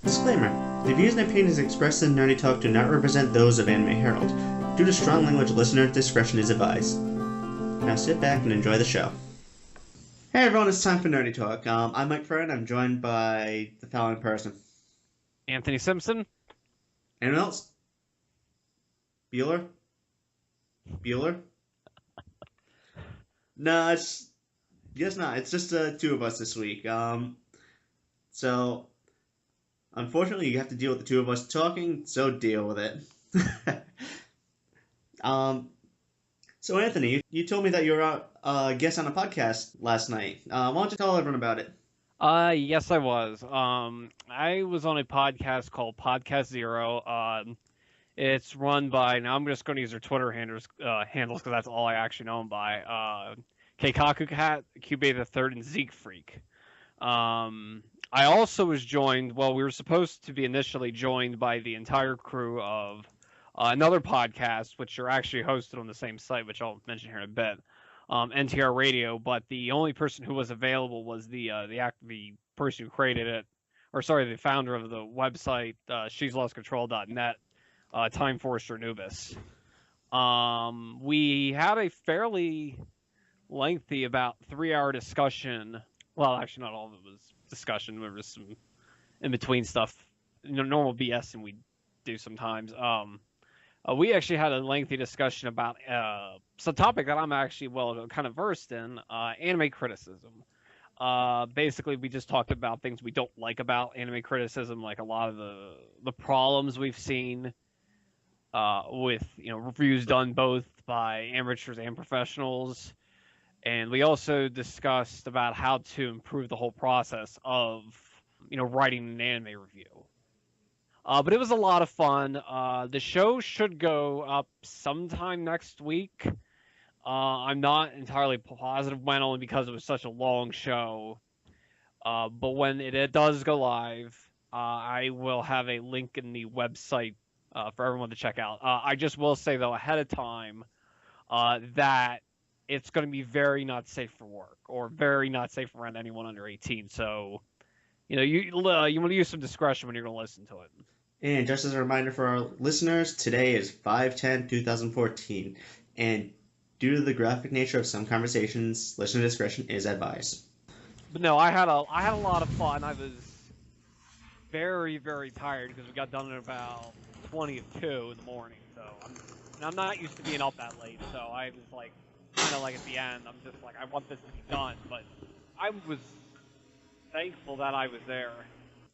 Disclaimer: the views and opinions expressed in Nerdy Talk do not represent those of Anime Herald. Due to strong language, listener discretion is advised. Now sit back and enjoy the show. Hey everyone, it's time for Nerdy Talk. I'm Mike Fern. I'm joined by the following person. Anthony Simpson. Anyone else? Bueller? No, guess not. It's just two of us this week. So unfortunately, you have to deal with the two of us talking. So deal with it. So Anthony, you told me that you were a guest on a podcast last night. Why don't you tell everyone about it? Yes, I was. I was on a podcast called Podcast Zero. It's run by, now I'm just going to use their Twitter handles because that's all I actually know them by. Keikaku Cat, Cube the Third, and Zeke Freak. I also was joined, well, we were supposed to be initially joined by the entire crew of another podcast, which are actually hosted on the same site, which I'll mention here in a bit, NTR Radio, but the only person who was available was the person who created it, or sorry, the founder of the website, she'slostcontrol.net, Time Forester Anubis. We had a fairly lengthy, about 3-hour discussion. Well, actually, not all of it was discussion. There was some in-between stuff, normal BS, and we do sometimes. We actually had a lengthy discussion about some topic that I'm actually kind of versed in, anime criticism. Basically, we just talked about things we don't like about anime criticism, like a lot of the problems we've seen with reviews done both by amateurs and professionals. And we also discussed about how to improve the whole process of writing an anime review. But it was a lot of fun. The show should go up sometime next week. I'm not entirely positive when, only because it was such a long show. But when it does go live, I will have a link in the website for everyone to check out. I just will say, though, ahead of time, that it's going to be very not safe for work, or very not safe around anyone under 18. So, you want to use some discretion when you're going to listen to it. And just as a reminder for our listeners, today is 5/10/2014, and due to the graphic nature of some conversations, listener discretion is advised. But no, I had a lot of fun. I was very, very tired because we got done at about 20 of 2 in the morning. So I'm not used to being up that late. So I was like, kind of like at the end, I'm just like, I want this to be done. But I was thankful that I was there.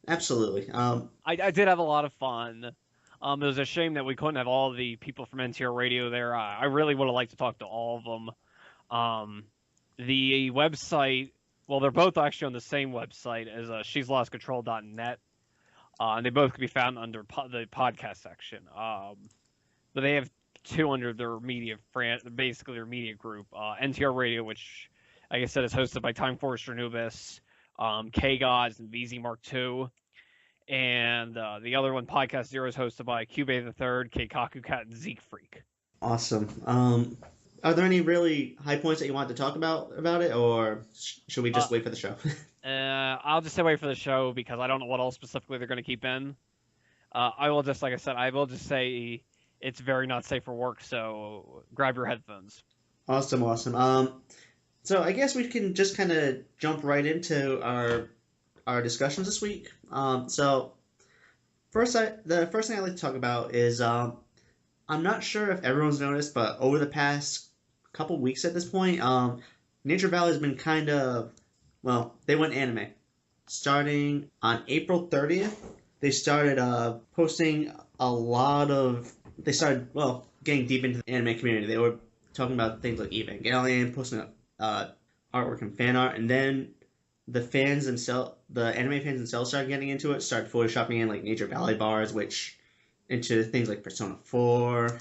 Absolutely. I did have a lot of fun. It was a shame that we couldn't have all the people from NTR Radio there. I really would have liked to talk to all of them. The website, well, they're both actually on the same website as she'slostcontrol.net. And they both can be found under the podcast section. But they have two under their basically their media group. NTR Radio, which, like I said, is hosted by Time Forester Anubis, K-Gods, and VZ Mark II. And the other one, Podcast Zero, is hosted by Cube the Third, Keikaku Cat, and Zeke Freak. Awesome. Are there any really high points that you want to talk about it, or should we just wait for the show? I'll just say wait for the show because I don't know what else specifically they're going to keep in. I will just, like I said, say it's very not safe for work, so grab your headphones. Awesome. So I guess we can just kind of jump right into our discussions this week. So the first thing I'd like to talk about is I'm not sure if everyone's noticed, but over the past couple weeks at this point, Nature Valley has been kind of, well, they went anime. Starting on April 30th, they started posting a lot of, getting deep into the anime community. They were talking about things like Evangelion, posting artwork and fan art, and then the anime fans themselves started getting into it, started photoshopping in like Nature Valley bars, which into things like Persona 4,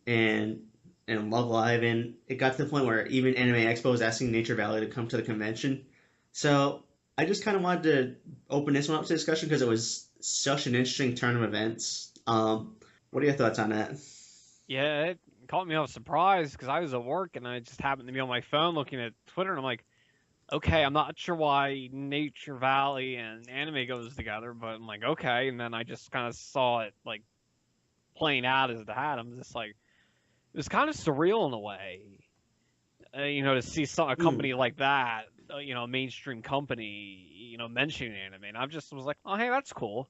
and Love Live, and it got to the point where even Anime Expo was asking Nature Valley to come to the convention. So I just kind of wanted to open this one up to discussion because it was such an interesting turn of events. What are your thoughts on that? Yeah, it caught me off surprise because I was at work and I just happened to be on my phone looking at Twitter, and I'm like, okay, I'm not sure why Nature Valley and anime goes together, but I'm like, okay. And then I just kind of saw it like playing out as it had. I'm just like, it was kind of surreal in a way, to see a Mm, company like that, a mainstream company, mentioning anime. And I just was like, oh, hey, that's cool.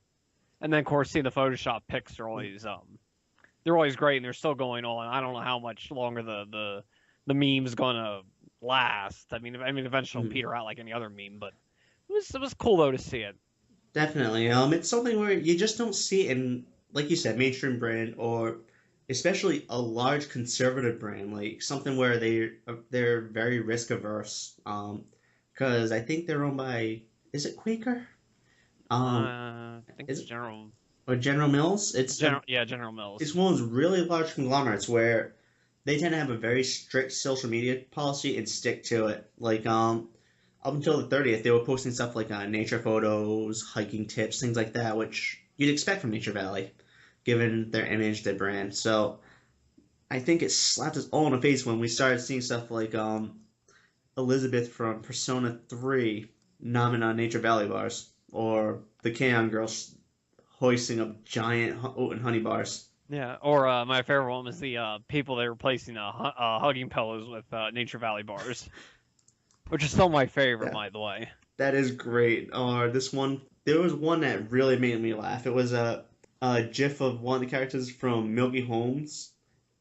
And then, of course, seeing the Photoshop pics are mm, always they're always great and they're still going on. I don't know how much longer the meme's gonna last. I mean, eventually it'll mm. peter out like any other meme, but it was cool though to see it. Definitely. It's something where you just don't see it in, like you said, mainstream brand or especially a large conservative brand, like something where they're very risk averse. Because I think they're owned by, is it Quaker? I think Is it's it General or General Mills? General It's Mills. one of those really large conglomerates where they tend to have a very strict social media policy and stick to it. Like up until the 30th, they were posting stuff like nature photos, hiking tips, things like that, which you'd expect from Nature Valley, given their image, their brand. So I think it slapped us all in the face when we started seeing stuff like Elizabeth from Persona 3 nomming on Nature Valley bars, or the K-On! Girls hoisting up giant oat and honey bars. Yeah, or my favorite one was the people they were replacing hugging pillows with Nature Valley bars, which is still my favorite, Yeah, by the way. that is great. Or this one, there was one that really made me laugh. It was a GIF of one of the characters from Milky Holmes.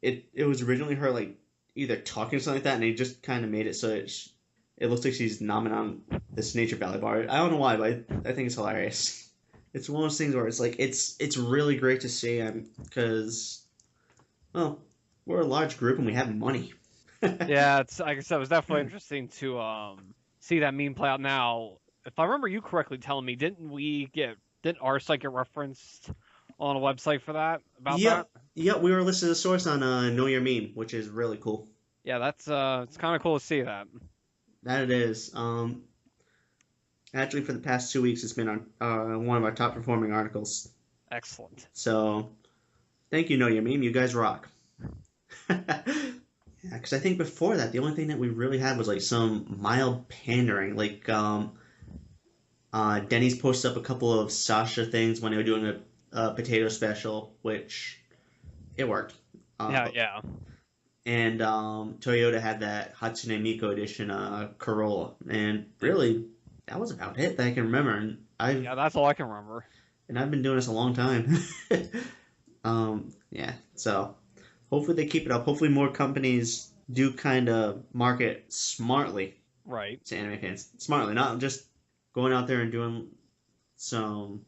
It was originally her like either talking or something like that, and they just kind of made it so it looks like she's nomming on this Nature Valley bar. I don't know why, but I think it's hilarious. It's one of those things where it's like it's really great to see, because well, we're a large group and we have money. Yeah, it's like I said, it was definitely interesting to see that meme play out. Now, if I remember you correctly telling me, didn't our site get referenced on a website for that about that? Yep, yep. We were listed as a source on Know Your Meme, which is really cool. Yeah, that's it's kind of cool to see that. That it is. Actually, for the past 2 weeks, it's been on one of our top performing articles. Excellent. So thank you, Know Your Meme. You guys rock. Yeah, because I think before that, the only thing that we really had was like some mild pandering. Like Denny's posted up a couple of Sasha things when they were doing a potato special, which it worked. Yeah, Uh, yeah, and Toyota had that Hatsune Miku edition Corolla, and really that was about it that I can remember. yeah. That's all I can remember. And I've been doing this a long time. Yeah, so hopefully they keep it up. Hopefully more companies do kind of market smartly Right. to anime fans. Smartly, not just going out there and doing some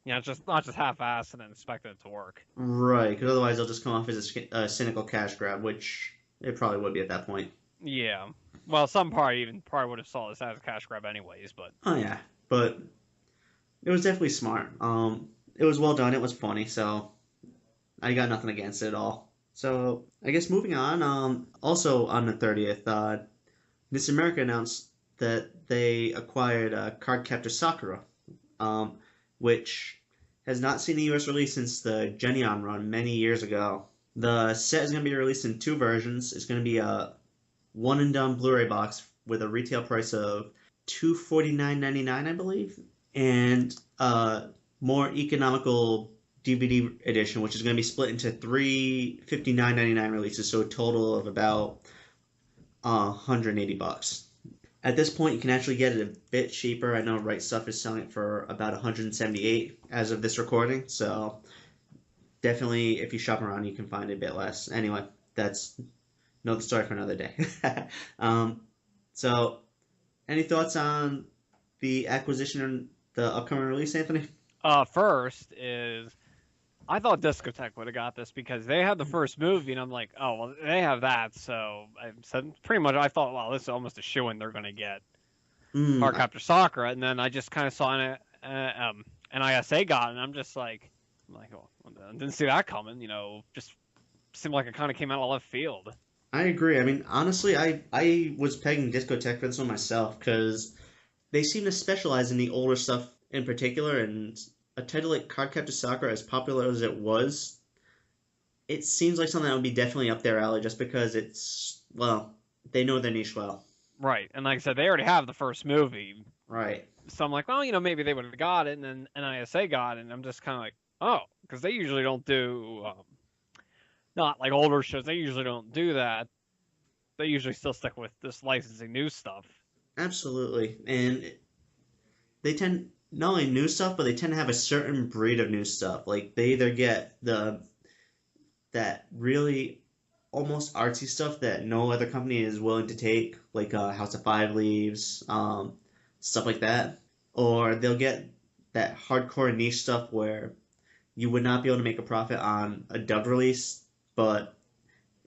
Yeah, just not just half-assed and then expecting it to work. right, because otherwise they'll just come off as a cynical cash grab, which it probably would be at that point. Yeah. Well, some probably would have saw this as a cash grab anyways, but Oh yeah, but it was definitely smart. It was well done. It was funny, so I got nothing against it at all. So I guess moving on. Also on the 30th, Miss America announced that they acquired Cardcaptor Sakura, um, which has not seen a U.S. release since the Genion run many years ago. The set is going to be released in two versions. It's going to be a one and done Blu-ray box with a retail price of $249.99, I believe, and a more economical DVD edition, which is going to be split into three 59.99 releases, so a total of about $180. At this point, you can actually get it a bit cheaper. I know Right Stuff is selling it for about 178 as of this recording, so definitely if you shop around, you can find it a bit less. Anyway, that's another story for another day. um, so, any thoughts on the acquisition and the upcoming release, Anthony? first is I thought Discotheque would have got this because they had the first movie, and I'm like, oh well, they have that, so I said pretty much I thought, well, this is almost a shoe in they're gonna get Mm, Cardcaptor Sakura, and then I just kind of saw an ISA got, it, and I'm like, oh, I didn't see that coming, just seemed like it kind of came out of left field. I agree. I mean, honestly, I was pegging Discotheque for this one myself because they seem to specialize in the older stuff in particular, and a title like Cardcaptor Sakura, as popular as it was, it seems like something that would be definitely up their alley just because it's, well, they know their niche well. Right. And like I said, they already have the first movie. Right. So I'm like, well, maybe they would have got it, and then NISA got it. And I'm just kind of like, oh, because they usually don't do, not like older shows. They usually don't do that. They usually still stick with this licensing new stuff. Absolutely. And they tend not only new stuff, but they tend to have a certain breed of new stuff. Like they either get the that really almost artsy stuff that no other company is willing to take, like House of Five Leaves, stuff like that, or they'll get that hardcore niche stuff where you would not be able to make a profit on a dub release, but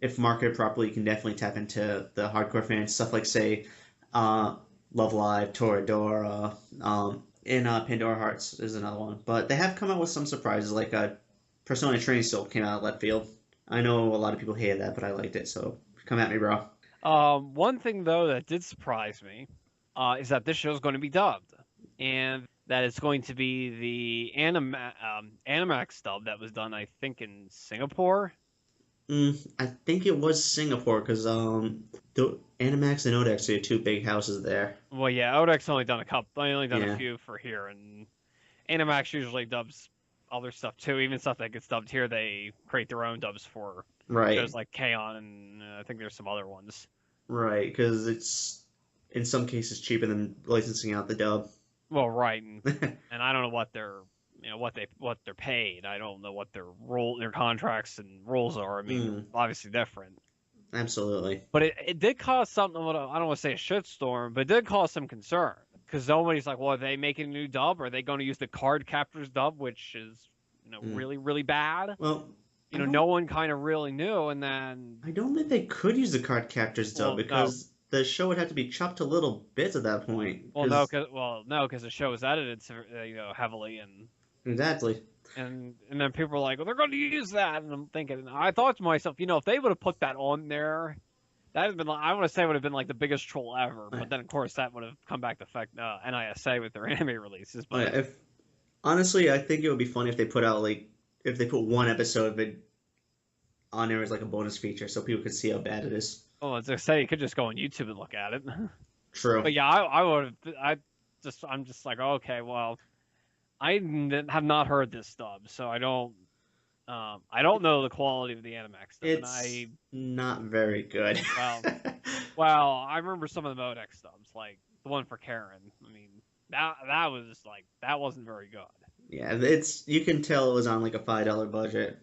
if marketed properly, you can definitely tap into the hardcore fans. Stuff like, say, uh, Love Live, Toradora, and Pandora Hearts is another one. But they have come out with some surprises, like Persona Training Soul came out of left field. I know a lot of people hated that, but I liked it, so come at me, bro. One thing though that did surprise me is that this show is going to be dubbed, and that it's going to be the Animax dub that was done, I think, in Singapore. I think it was Singapore, because the Animax and Odex are two big houses there. Well, yeah, Odex only done a couple. They only done a Yeah, few for here, and Animax usually dubs other stuff too. Even stuff that gets dubbed here, they create their own dubs for right, shows like K-On! And I think there's some other ones. right, because it's in some cases cheaper than licensing out the dub. Well, right, and I don't know what their what they're paid. I don't know what their contracts and rules are. I mean, they're Mm, obviously different. absolutely. But it did cause something. I don't want to say a shitstorm, but it did cause some concern because somebody's like, "Well, are they making a new dub? Are they going to use the Cardcaptor's dub, which is Mm. really bad?" Well, I No don't one kind of really knew, and then I don't think they could use the card captors dub well, no, because the show would have to be chopped to little bits at that point. Because no, because the show was edited, heavily, exactly. and then people were like, "Well, they're going to use that," and I'm thinking, I thought to myself, if they would have put that on there, that would have been, I want to say, would have been like the biggest troll ever. But then, of course, that would have come back to affect NISA with their anime releases. But If honestly, I think it would be funny if they put out if they put one episode of it on there as like a bonus feature, so people could see how bad it is. well, as I say, you could just go on YouTube and look at it. True. But yeah, I would have. I'm just like, okay, well, have not heard this dub, so I don't know the quality of the Animax dub, and It's not very good. well, well, I remember some of the Modex dubs, like the one for Karen. I mean, that was like that wasn't very good. Yeah, you can tell it was on like a $5 budget.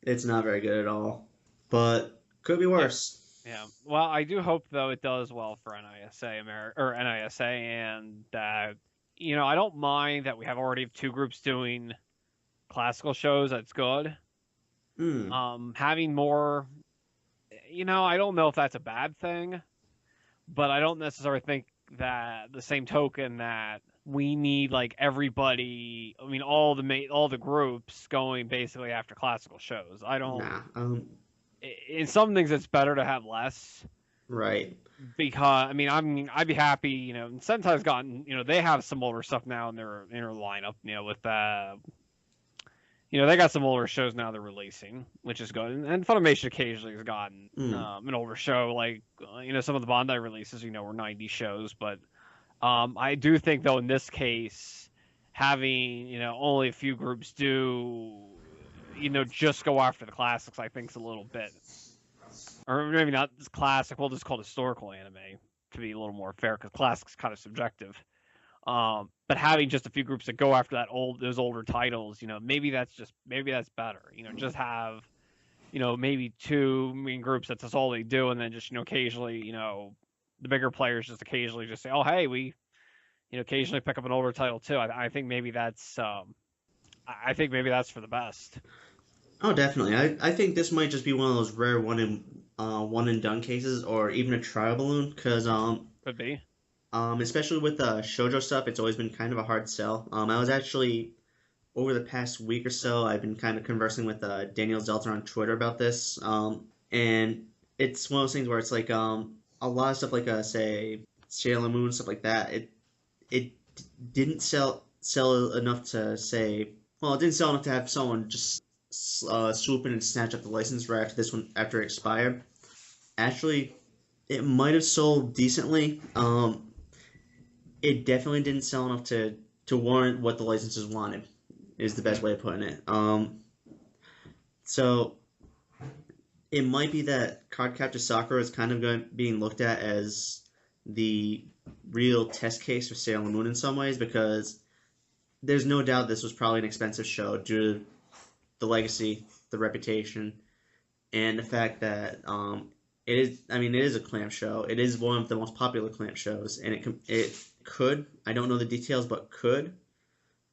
It's not very good at all, but could be Yeah, worse. yeah. Well, I do hope though it does well for NISA or NISA, and that I don't mind that we have already have two groups doing classical shows. That's good. Hmm. Having more, I don't know if that's a bad thing, but I don't necessarily think that the same token that we need like everybody. I mean, all the groups going basically after classical shows. I don't. Nah. In some things, it's better to have less Right. because I'd be happy. And Sentai's gotten. They have some older stuff now in their lineup. With they got some older shows now they're releasing, which is good. And Funimation occasionally has gotten Hmm. an older show, like some of the Bandai releases, were 90 shows. But I do think though in this case, having only a few groups do just go after the classics, I think is a little bit, or maybe not classic. We'll just call it historical anime to be a little more fair, because classic's kind of subjective. But having just a few groups that go after those older titles, maybe that's better. Just have, maybe two main groups that's just all they do, and then just occasionally, the bigger players just occasionally just say, oh hey, we, occasionally pick up an older title too. I think maybe that's I think maybe that's for the best. Oh, definitely. I think this might just be one of those rare one and done cases, or even a trial balloon, because Could be. especially with shoujo stuff, it's always been kind of a hard sell. I was actually over the past week or so, I've been kind of conversing with Daniel Zelter on Twitter about this, and it's one of those things where it's like a lot of stuff like say Sailor Moon stuff like that. It didn't sell enough to say. Well, it didn't sell enough to have someone just swoop in and snatch up the license right after this one after it expired. Actually, it might have sold decently. It definitely didn't sell enough to warrant what the licensors wanted. Is the best way of putting it. So it might be that Cardcaptor Sakura is kind of being looked at as the real test case for Sailor Moon in some ways because there's no doubt this was probably an expensive show due to the legacy, the reputation, and the fact that it is. I mean, it is a clamp show. It is one of the most popular clamp shows, and it could. I don't know the details, but could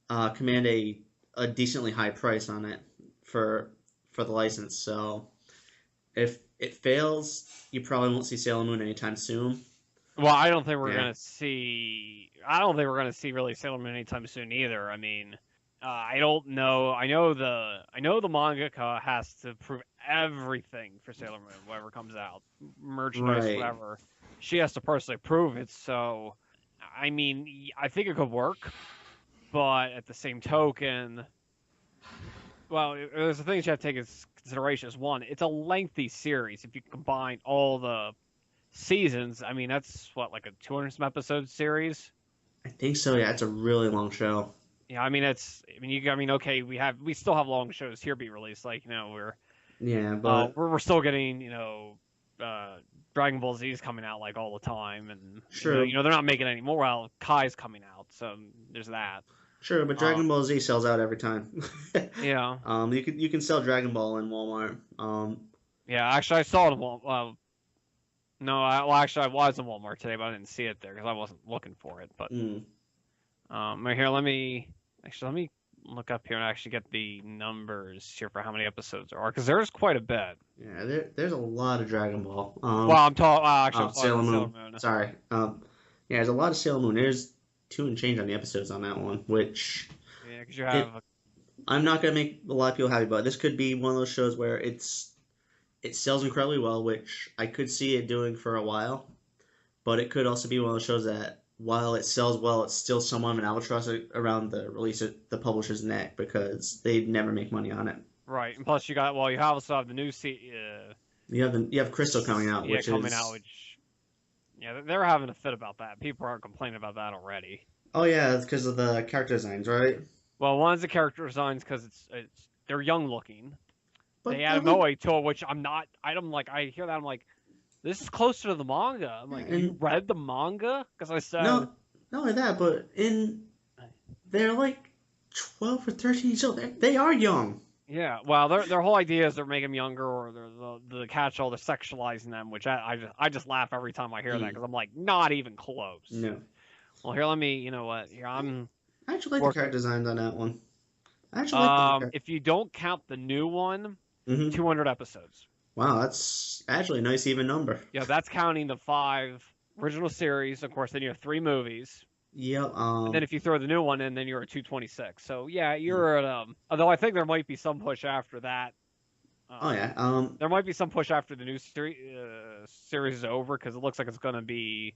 command a decently high price on it for the license. So if it fails, you probably won't see Sailor Moon anytime soon. Well, I don't think we're Yeah. gonna see. I don't think we're gonna see really Sailor Moon anytime soon either. I mean, I don't know. I know the mangaka has to prove everything for Sailor Moon, whatever comes out, merchandise, Right. whatever. She has to personally prove it. So, I mean, I think it could work, but at the same token, well, there's the things you have to take into consideration. Is one, it's a lengthy series. If you combine all the seasons, I mean, that's what, like a 200 some episode series. I think so. Yeah, it's a really long show. Yeah, I mean, okay, we still have long shows here be released. Like, Yeah, but we're still getting, uh, Dragon Ball Z is coming out like all the time, and sure, they're not making any more. Well, Kai's coming out, so there's that. sure, but Uh, Dragon Ball Z sells out every time. yeah, You can sell Dragon Ball in Walmart. yeah. Actually, I saw it in Walmart. No, actually, I was in Walmart today, but I didn't see it there because I wasn't looking for it. But Mm, right here, let me look up here and actually get the numbers here for how many episodes there are, because there's quite a bit. yeah, there's a lot of Dragon Ball. Well, I'm talking. Actually, I'm talking Sailor about Sailor Moon. Moon. Sorry. Yeah, there's a lot of Sailor Moon. There's two and change on the episodes on that one, which Yeah, because you it, have. I'm not gonna make a lot of people happy, but this could be one of those shows where it sells incredibly well, which I could see it doing for a while. But it could also be one of those shows that while it sells well, it's still somewhat of an albatross around the publisher's neck because they never make money on it. Right, and plus you also have the new You have Crystal coming out, yeah, which coming out, is which yeah, they're having a fit about that. People are complaining about that already. oh yeah, it's because of the character designs, right? Well, one's the character designs because it's they're young looking. They But I added like Moe to it, which I'm not. I'm like, I hear that, I'm like, this is closer to the manga. I'm like, have you and read the manga? Because I said, no, not only that, but they're like 12 or 13 years old. They are young. yeah. Well, their whole idea is they're making them younger, or the catch all, they're sexualizing them, which I just laugh every time I hear that Mm, because I'm like, not even close. no, Well, here, let me. You know what? Here, I'm I actually like the working. character designs on that one. I actually like the character. If you don't count the new one, Hmm. 200 episodes. Wow, that's actually a nice even number. Yeah, that's counting the 5 original series. Of course, then you have 3 movies. Yep. And then if you throw the new one in, then you're at 226. So yeah, Mm, you're at Although I think there might be some push after that. oh yeah. There might be some push after the new series is over because it looks like it's going to be.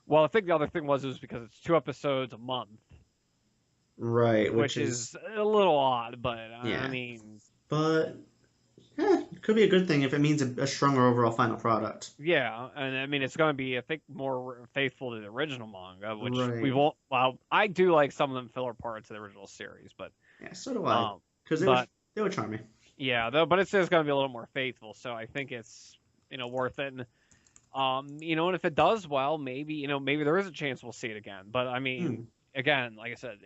Well, I think the other thing was because it's 2 episodes a month, Right, which which is is a little odd. But I yeah, mean, but it could be a good thing if it means a stronger overall final product. yeah, and I mean it's going to be, I think, more faithful to the original manga, which we Right. won't. Well, I do like some of them filler parts of the original series, but Yeah, so do I. um, Because but they were charming. yeah, though, but it's going to be a little more faithful, so I think it's worth it. And and if it does well, maybe there is a chance we'll see it again. But I Hmm. mean, again, like I said,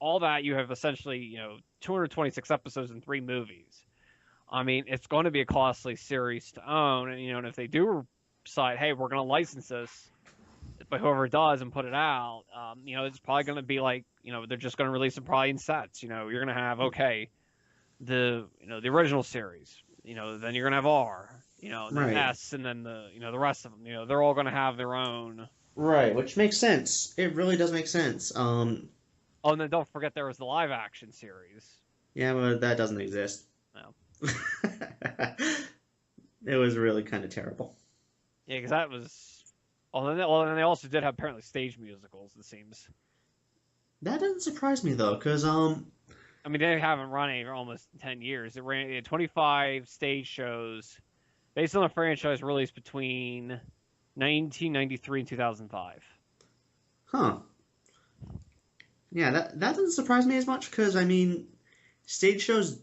all that you have essentially 226 episodes and 3 movies. I mean, it's going to be a costly series to own, and if they do decide, hey, we're going to license this, but whoever does and put it out, it's probably going to be like, they're just going to release it probably in sets. You're going to have, okay, the original series, then you're going to have R, and then Right. S, and then the rest of them. They're all going to have their own. Right, which makes sense. It really does make sense. Oh, and then don't forget there was the live action series. Yeah, but that doesn't exist. No. It was really kind of terrible. Yeah, because that was. Well, then they also did have apparently stage musicals. It seems. That doesn't surprise me though, because I mean, they haven't run it for almost 10 years. They had 25 stage shows based on a franchise released between 1993 and 2005. Huh. Yeah, that doesn't surprise me as much because I mean, stage shows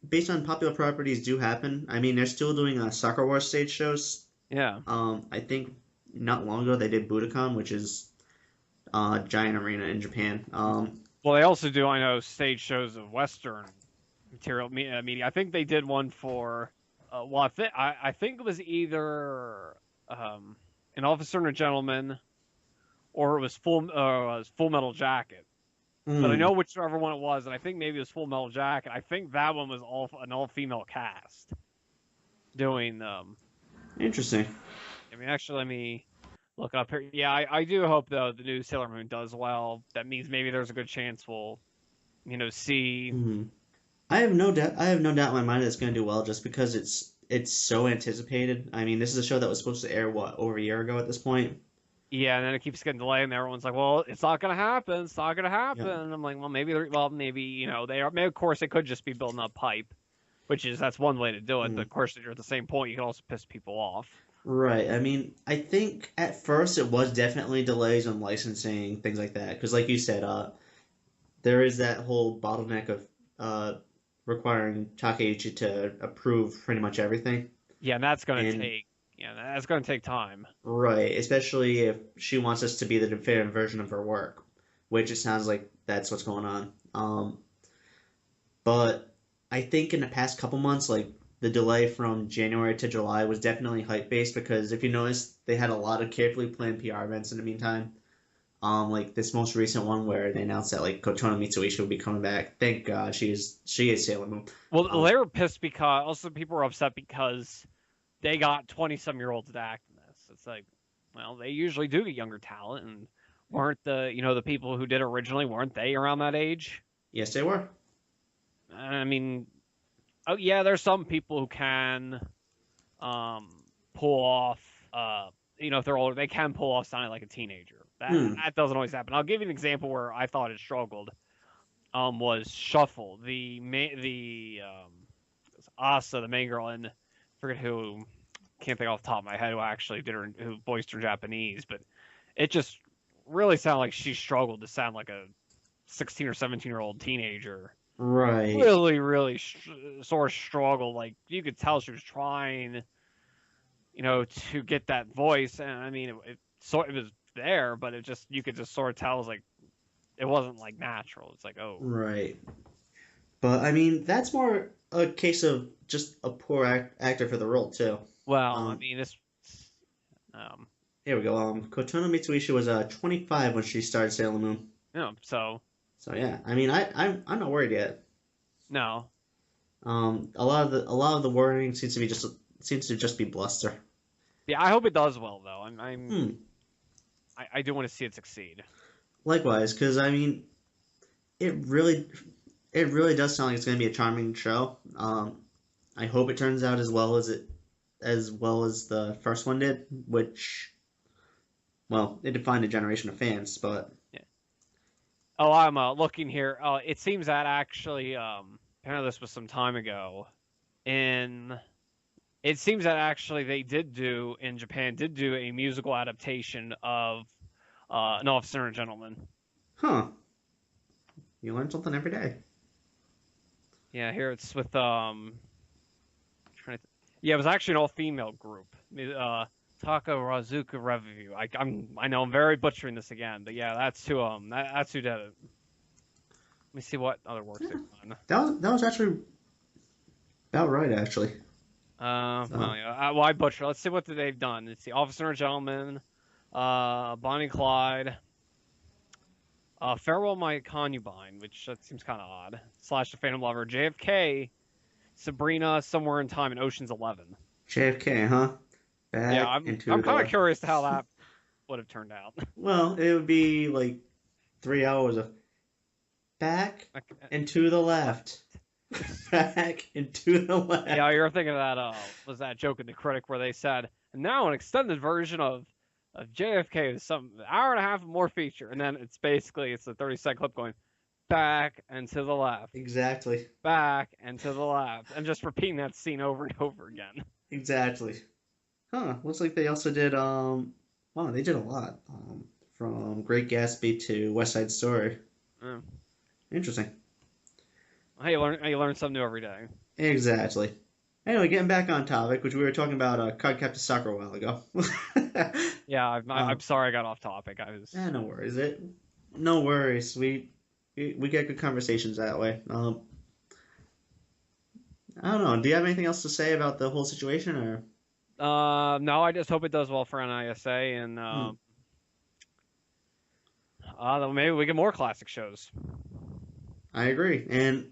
based on popular properties do happen. I mean, they're still doing Soccer Wars stage shows. Yeah. I think not long ago they did Budokan, which is a giant arena in Japan. Well, they also do, I know, stage shows of Western material media. I think they did one for, well, I think it was either an Officer and a Gentleman, or it was Full Metal Jacket. But I hmm, know whichever one it was, and I think maybe it was Full Metal Jacket. I think that one was an all female cast doing. interesting. I mean, actually, let me look up here. Yeah, I do hope though the new Sailor Moon does well. That means maybe there's a good chance we'll, see. Hmm. I have no doubt. I have no doubt in my mind that it's going to do well, just because it's so anticipated. I mean, this is a show that was supposed to air over a year ago at this point. Yeah, and then it keeps getting delayed, and everyone's like, "Well, it's not gonna happen. It's not gonna happen." Yep. And I'm like, "Well, maybe they are. Maybe, of course, it could just be building up hype, that's one way to do it. But of course, you're at the same point, you can also piss people off." Right. I mean, I think at first it was definitely delays on licensing, things like that. Because, like you said, there is that whole bottleneck of requiring Takeuchi to approve pretty much everything. Yeah, and that's gonna And take. Yeah, that's gonna take time. right, especially if she wants us to be the definitive version of her work, which it sounds like that's what's going on. But I think in the past couple months, like the delay from January to July was definitely hype based because if you notice, they had a lot of carefully planned PR events in the meantime. Like this most recent one where they announced that like Kotono Mitsuishi would be coming back. Thank God she is Sailor Moon. Well, Um, they were pissed because also people were upset because they got 20-some-year-olds to act in this. It's like, well, they usually do get younger talent, and weren't the people who did originally, weren't they around that age? yes, they were. I mean, oh yeah, there's some people who can um, pull off, if they're older, they can pull off sounding like a teenager. That Hmm. that doesn't always happen. I'll give you an example where I thought it struggled. Was Shuffle, the Asa, the main girl, and I forget who, can't think off the top of my head who actually who voiced her Japanese, but it just really sounded like she struggled to sound like a 16 or 17-year-old teenager. Right. Really, really sort of struggled. Like you could tell she was trying, to get that voice, and I mean, it was there, but you could just sort of tell it was like it wasn't like natural. It's like, oh, Right. But I mean, that's more a case of just a poor actor for the role too. well, I Um, mean, um, here we go. Kotono Mitsuishi was 25 when she started Sailor Moon. so So yeah, I mean, I'm not worried yet. no, A lot of the wording seems to just be bluster. yeah, I hope it does well though. Hmm. I do want to see it succeed. Likewise, because I mean, it really it really does sound like it's going to be a charming show. I hope it turns out as well as the first one did, which well, it defined a generation of fans. But Yeah. Oh, I'm looking here. It seems that actually, apparently this was some time ago. In It seems that actually they did do a musical adaptation of An Officer and a Gentleman. huh, you learn something every day. Yeah, here it's with yeah, it was actually an all-female group. Taka Razuka Review. I know I'm very butchering this again, but yeah, that's who did it. Let me see what other works Yeah, they've done. that was actually about right, actually. Well, So yeah, I butcher. Let's see what they've done. Let's see, Officer and Gentleman, Bonnie and Clyde, Farewell My Concubine, which that seems kind of odd. Slash the Phantom Lover, JFK, Sabrina, Somewhere in Time, and Ocean's 11. JFK, huh? Yeah, Back I'm into kind of the curious to how that would have turned out. well, it would be like 3 hours of back and to the left, back and to the left. Yeah, you're thinking of that. Was that joke in the Critic where they said, and now an extended version of JFK with some hour and a half more feature, and then it's a 30-second clip going back and to the left, Exactly. back and to the left, and just repeating that scene over and over again. Exactly. Huh. Looks like they also did wow, they did a lot. From Great Gatsby to West Side Story. Mm. Interesting. You learn something new every day. Exactly. Anyway, getting back on topic, which we were talking about Cardcaptor Soccer a while ago. Yeah, um, I'm sorry I got off topic. I was no worries. No worries. We get good conversations that way. I don't know. Do you have anything else to say about the whole situation, or? no, I just hope it does well for NISA and Hmm, maybe we get more classic shows. I agree. And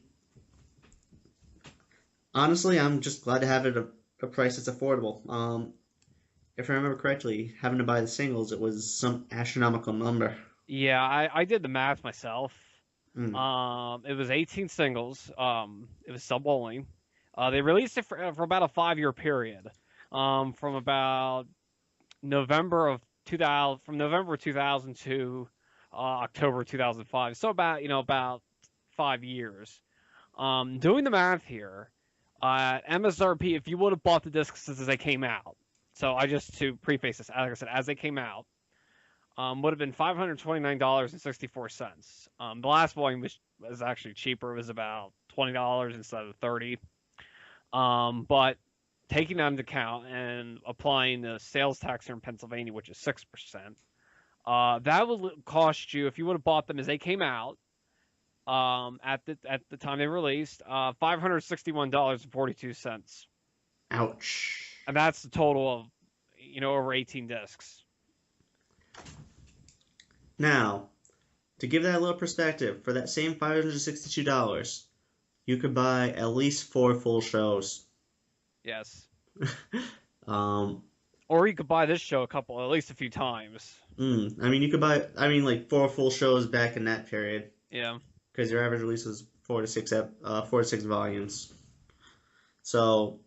honestly, I'm just glad to have it a price that's affordable. If I remember correctly, having to buy the singles, it was some astronomical number. Yeah, I did the math myself. Hmm. It was 18 singles. It was sub only. They released it for about a 5 year period. From about November of 2000, from November 2000 to October 2005. So about about 5 years. Doing the math here, MSRP, if you would have bought the discs as they came out, so I just to preface this, like I said, as they came out, would have been $529.64. The last volume was actually cheaper. It was about $20 instead of 30. But taking that into account and applying the sales tax here in Pennsylvania, which is 6%, that would cost you if you would have bought them as they came out at the time they released, $561.42, Ouch. and that's the total of over 18 discs. Now, to give that a little perspective, for that same $562, you could buy at least four full shows. Yes, um, or you could buy this show at least a few times. I mean, you could buy, I mean, like four full shows back in that period, Yeah, because your average release was 4 to 6 volumes. So,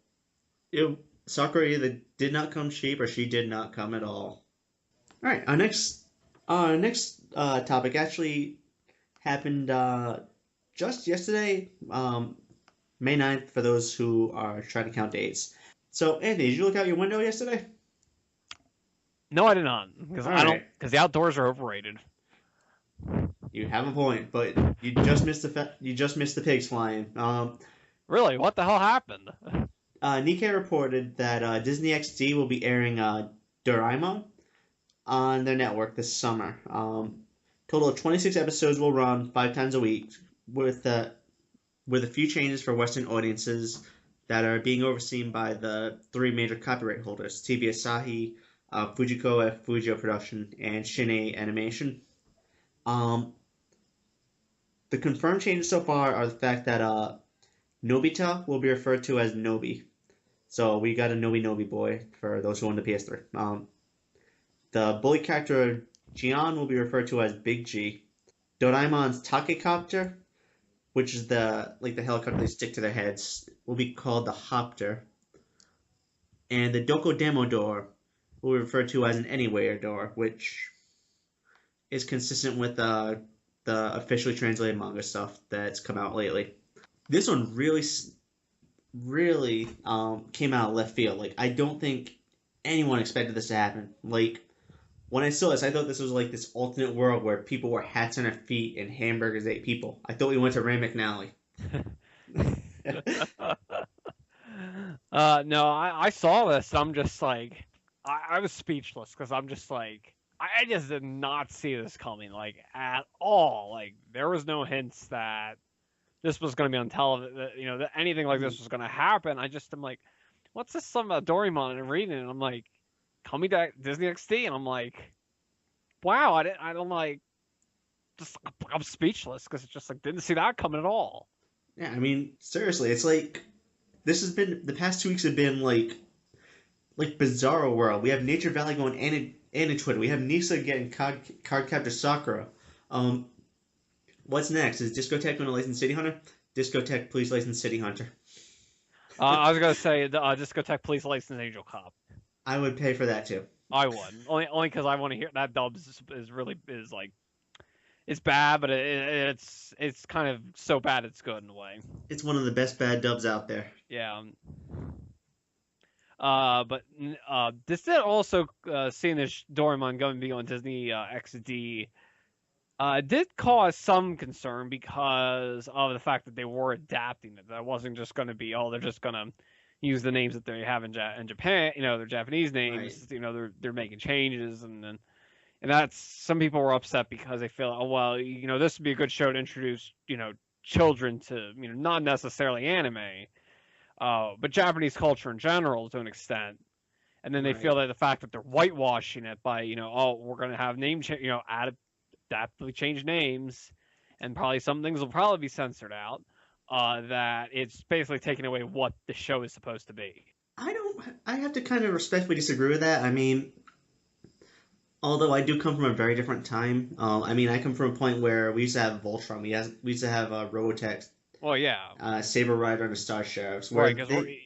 it, Sakura either did not come cheap or she did not come at all. All right, our next topic actually happened just yesterday, May 9th, for those who are trying to count days. So, Anthony, did you look out your window yesterday? no, I did not because All I don't right, because the outdoors are overrated. you have a point, but you just missed the pigs flying. Really, what the hell happened? Nikkei reported that Disney XD will be airing Doraemon on their network this summer. Total of 26 episodes will run 5 times a week, with a few changes for Western audiences that are being overseen by the three major copyright holders: TV Asahi, Fujiko F. Fujio Production, and Shin Animation. Um, the confirmed changes so far are the fact that Nobita will be referred to as Nobi. So we got a Nobi boy for those who own the PS3. The bully character Jian will be referred to as Big G. Doraemon's Takecopter, which is the helicopter they stick to their heads, will be called the Hopter. And the Dokodemo door will be referred to as an Anywhere door, which is consistent with the officially translated manga stuff that's come out lately. This one really came out of left field. Like, I don't think anyone expected this to happen. Like, when I saw this, I thought this was like this alternate world where people wore hats on their feet and hamburgers ate people. I thought we went to Ray McNally. No, I saw this. I'm just like, I was speechless because I'm just like, I just did not see this coming, like at all. Like there was no hints that this was going to be on television. That anything like this was going to happen. I just am like, what's this? Some Doraemon and reading it. And I'm like, coming to Disney XD, and I'm like, wow. I don't like. Just I'm speechless because it's just like didn't see that coming at all. Yeah, I mean, seriously, it's like this has been the past 2 weeks have been like Bizarro World. We have Nature Valley going and Twitter. We have Nisa getting Cardcaptor Sakura. Um, what's next? Is Discotech going to license City Hunter? Discotech, please license City Hunter. I was gonna say the Discotheque Police License Angel Cop. I would pay for that too. I would only because I want to hear that dub is really is like it's bad, but it's kind of so bad it's good in a way. It's one of the best bad dubs out there. Yeah. But this did also seeing this Doraemon going to be on Disney XD did cause some concern because of the fact that they were adapting it. That wasn't just going to be, oh, they're just going to use the names that they have in Japan, their Japanese Right. names. They're making changes, and that's some people were upset because they feel, oh well, this would be a good show to introduce, children to, not necessarily anime, but Japanese culture in general to an extent. And then they feel Right. that the fact that they're whitewashing it by, oh, we're going to have name change, adaptively change names, and probably some things will probably be censored out. That it's basically taking away what the show is supposed to be. I don't. I have to kind of respectfully disagree with that. I mean, although I do come from a very different time. I mean, I come from a point where we used to have Voltron. We used to have Robotech, Well, yeah, Saber Rider, and the Star Sheriffs, right, where because we're they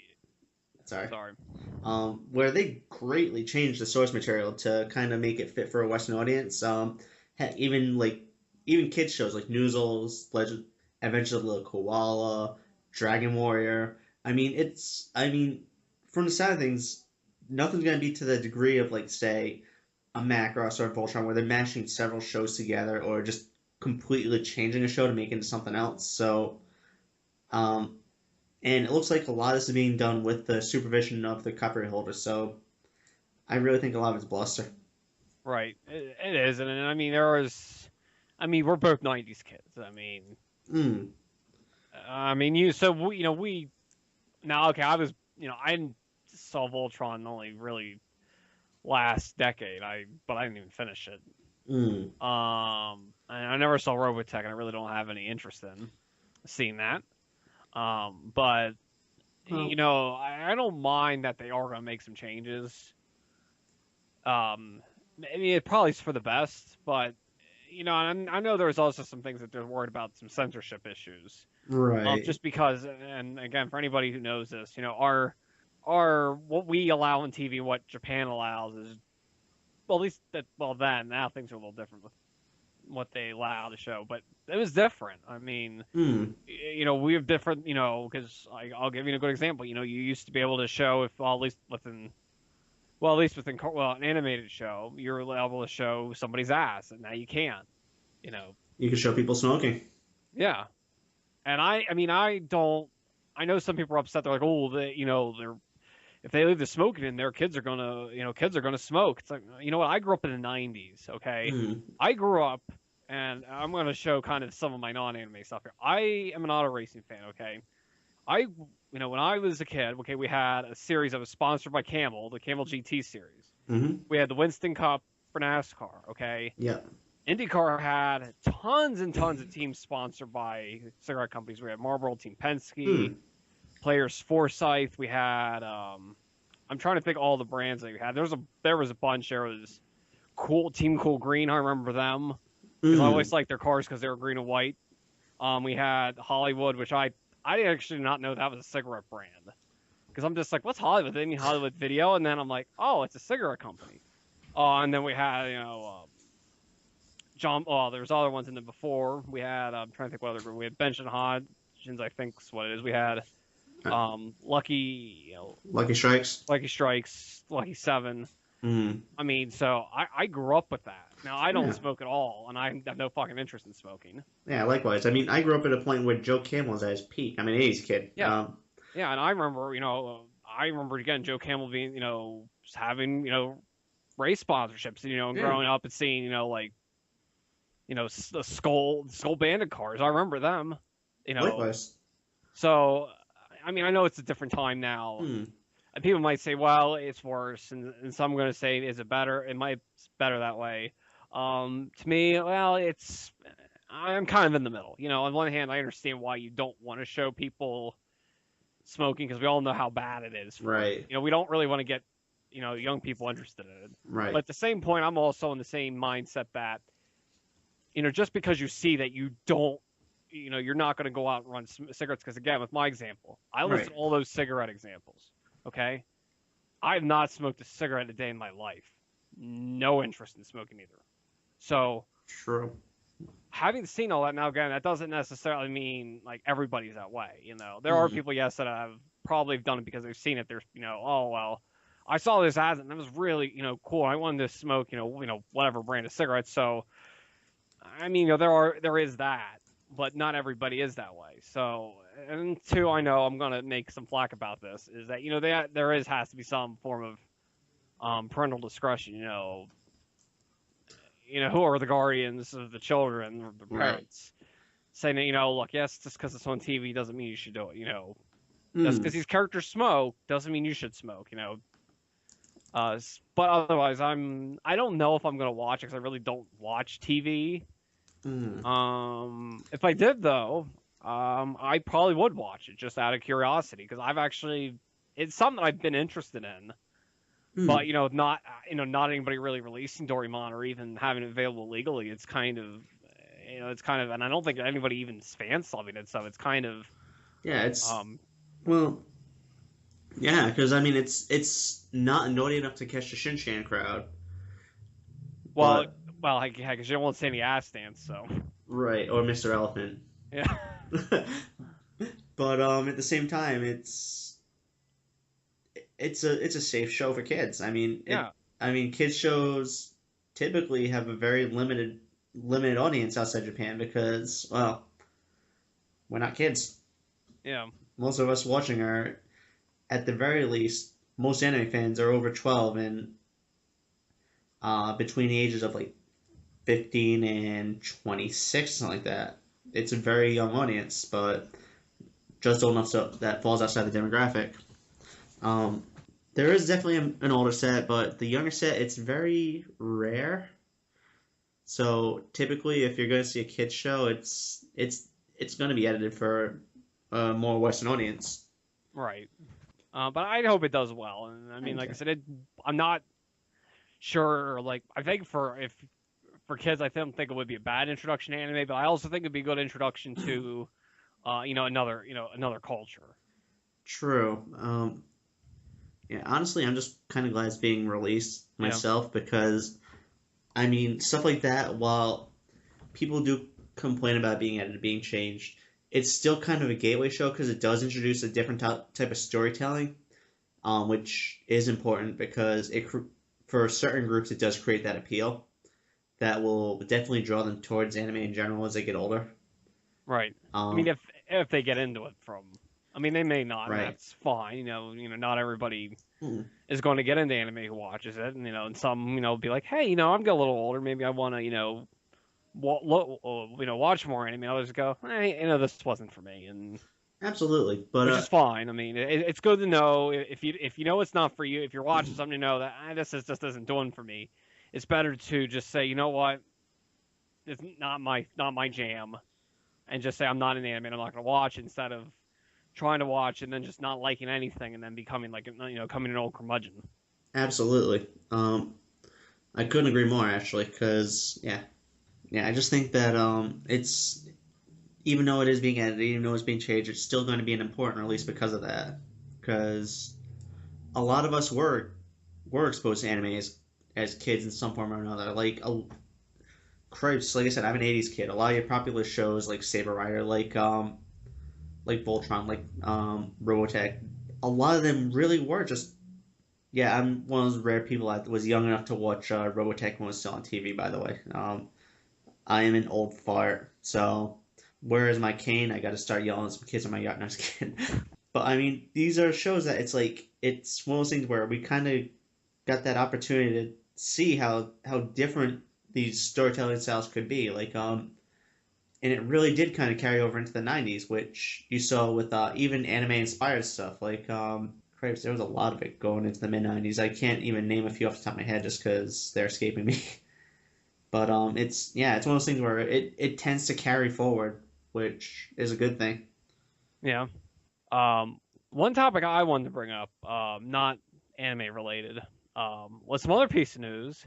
sorry, sorry. where they greatly changed the source material to kind of make it fit for a Western audience. Even even kids shows like Noozles, Legend, Adventures of the Little Koala, Dragon Warrior. I mean, from the side of things, nothing's gonna be to the degree of like say a Macross or a Voltron where they're mashing several shows together or just completely changing a show to make it into something else. Um, and it looks like a lot of this is being done with the supervision of the copyright holder. So I really think a lot of it's bluster. Right, it is, and I mean there was, I mean we're both '90s kids. Mm, You so we now okay. I didn't saw Voltron only really last decade. But I didn't even finish it. mm. And I never saw Robotech, and I really don't have any interest in seeing that. But Well, I don't mind that they are going to make some changes. I mean, it probably is for the best, but and I know there's also some things that they're worried about, some censorship issues. right. Just because, and again, for anybody who knows this, our what we allow on TV, what Japan allows is, well, at least that, well, then now things are a little different with what they allow to show, but it was different. I mean, Mm, we have different, because I'll give you a good example. You used to be able to show if, well, at least within, an animated show, you're able to show somebody's ass, and now you can't. You know, you can show people smoking. yeah. And I mean, I don't. I know some people are upset. They're like, oh, they're if they leave the smoking in there, kids are gonna smoke. It's like, you know what? I grew up in the '90s. Okay, Mm, I grew up, and I'm gonna show kind of some of my non-anime stuff here. I am an auto racing fan. Okay, when I was a kid, okay, we had a series that was sponsored by Camel, the Camel GT series. mm-hmm. We had the Winston Cup for NASCAR. Okay, Yeah. IndyCar had tons and tons of teams sponsored by cigarette companies. We had Marlboro, Team Penske, Mm, Players Forsyth. We had I'm trying to think all the brands that we had. There was a bunch. There was Team Cool Green. I remember them because I always mm. liked their cars because they were green and white. We had Hollywood, which I actually did not know that was a cigarette brand because I'm just like, what's Hollywood? They mean Hollywood Video, and then I'm like, oh, it's a cigarette company. And then we had John. Oh, there was other ones in there before. We had I'm trying to think what other group. We had Bench and Hodgins, I think is what it is. We had Uh, Lucky, Lucky Strikes. Lucky Strikes, Lucky Seven. Mm, I mean, so I grew up with that. Now I don't yeah. smoke at all, and I have no fucking interest in smoking. Yeah, likewise. I mean, I grew up at a point where Joe Camel was at his peak. I'm an 80s kid. Yeah, yeah, and I remember, I remember again Joe Camel being, just having, race sponsorships, and Yeah, growing up and seeing, the Skull Bandit cars. I remember them, you know. likewise. So, I mean, I know it's a different time now, Hmm. and people might say, well, it's worse, and some are going to say, is it better? It might be better that way. To me, well, I'm kind of in the middle. On one hand, I understand why you don't want to show people smoking because we all know how bad it is for, Right. we don't really want to get, young people interested in it. But Right. at the same point, I'm also in the same mindset that, just because you see that you don't, you're not going to go out and run cigarettes. Because again, with my example, I Right. listed all those cigarette examples. Okay, I have not smoked a cigarette a day in my life. No interest in smoking either. So True. having seen all that now, again, that doesn't necessarily mean like everybody's that way. There are Mm, people, yes, that have probably done it because they've seen it. There's, oh well, I saw this ad and it was really, cool. I wanted to smoke, whatever brand of cigarettes. So, I mean, there is that, but not everybody is that way. So, and two, I know I'm gonna make some flack about this is that has to be some form of parental discretion. Who are the guardians of the children or the right. parents saying that, look, yes, just because it's on TV doesn't mean you should do it. Just Mm, because these characters smoke doesn't mean you should smoke. But otherwise, I don't know if I'm gonna watch it because I really don't watch TV. mm, If I did though, I probably would watch it just out of curiosity because it's something that I've been interested in. But mm. not anybody really releasing Doraemon or even having it available legally. It's kind of, and I don't think anybody even fan subbing it. So it's kind of, Yeah, um, well, yeah, because I mean, it's not naughty enough to catch the Shin-chan crowd, well, but because you don't want to see any ass dance. So right, or Mr. Elephant. yeah, But at the same time, it's a safe show for kids. yeah, I mean, kids shows typically have a very limited audience outside Japan because, well, we're not kids. yeah, Most of us watching are, at the very least, most anime fans are over 12 and between the ages of like 15 and 26, something like that. It's a very young audience, but just old enough so that falls outside the demographic. Um, there is definitely an older set, but the younger set, it's very rare. So typically, if you're going to see a kids show, it's going to be edited for a more Western audience. right. But I hope it does well. And I mean, like I Okay. said, I'm not sure. Like I think for kids, I don't think it would be a bad introduction to anime, but I also think it'd be a good introduction to another culture. True. Yeah, honestly, I'm just kind of glad it's being released Yeah, myself because, I mean, stuff like that, while people do complain about being edited, being changed, it's still kind of a gateway show because it does introduce a different type of storytelling, which is important because for certain groups it does create that appeal that will definitely draw them towards anime in general as they get older. right. I mean, Um, if they get into it I mean, they may not, and right. that's fine. Not everybody Hmm. is going to get into anime who watches it, and some, be like, hey, I'm getting a little older, maybe I want to, watch more anime. Others go, hey, this wasn't for me, and Absolutely, but which is fine. I mean, it's good to know if you know it's not for you. If you're watching something, to know that just isn't doing for me. It's better to just say, you know what, it's not my jam, and just say I'm not an anime. I'm not going to watch instead of trying to watch and then just not liking anything and then becoming like coming an old curmudgeon. absolutely. I couldn't agree more actually, because yeah, I just think that it's even though it is being edited, even though it's being changed, it's still going to be an important release because of that. Because a lot of us were exposed to anime as kids in some form or another. Cripes, like I said, I'm an '80s kid. A lot of your popular shows like Saber Rider, like Voltron, like Robotech, a lot of them really were just. Yeah, I'm one of those rare people that was young enough to watch Robotech when it was still on TV. By the way, I am an old fart, so where is my cane? I got to start yelling at some kids on my yacht. No, I'm just kidding. But I mean, these are shows that it's one of those things where we kind of got that opportunity to see how different these storytelling styles could be. And it really did kind of carry over into the '90s, which you saw with even anime inspired stuff. Cripes, there was a lot of it going into the mid '90s. I can't even name a few off the top of my head just because they're escaping me. But it's one of those things where it tends to carry forward, which is a good thing. Yeah. One topic I wanted to bring up, not anime related, was some other piece of news.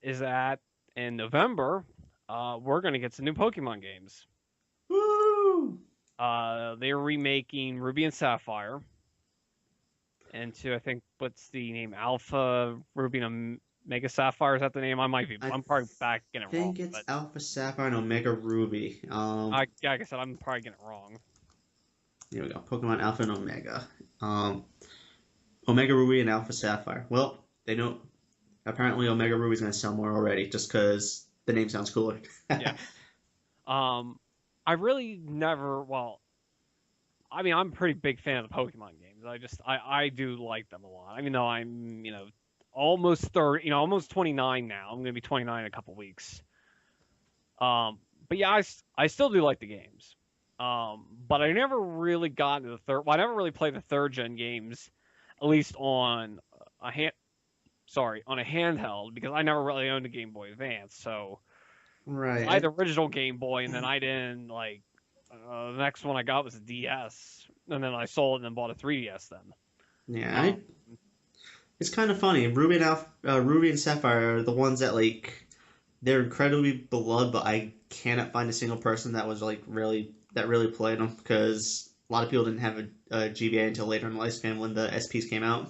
Is that in November, we're gonna get some new Pokemon games. Woo! They're remaking Ruby and Sapphire into, I think, what's the name? Alpha Ruby and Mega Sapphire, is that the name? I I'm probably back getting it wrong, think it's but Alpha Sapphire and Omega Ruby. like I said, I'm probably getting it wrong. Here we go. Pokemon Alpha and Omega. Um, Omega Ruby and Alpha Sapphire. Well, they know apparently Omega Ruby's gonna sell more already, just because the name sounds cooler. Yeah. I really never. Well, I mean, I'm a pretty big fan of the Pokemon games. I do like them a lot. I mean, though I'm almost 30, almost 29 now. I'm gonna be 29 in a couple weeks. But yeah, I still do like the games. But I never really got into the third. Well, I never really played the third gen games, at least on a on a handheld, because I never really owned a Game Boy Advance. So I had Right. the original Game Boy, and then I didn't like. The next one I got was a DS, and then I sold it and then bought a 3DS then. Yeah, Um, it's kind of funny. Ruby and Sapphire are the ones that they're incredibly beloved, but I cannot find a single person that was really played them because a lot of people didn't have a GBA until later in the lifespan when the SPs came out.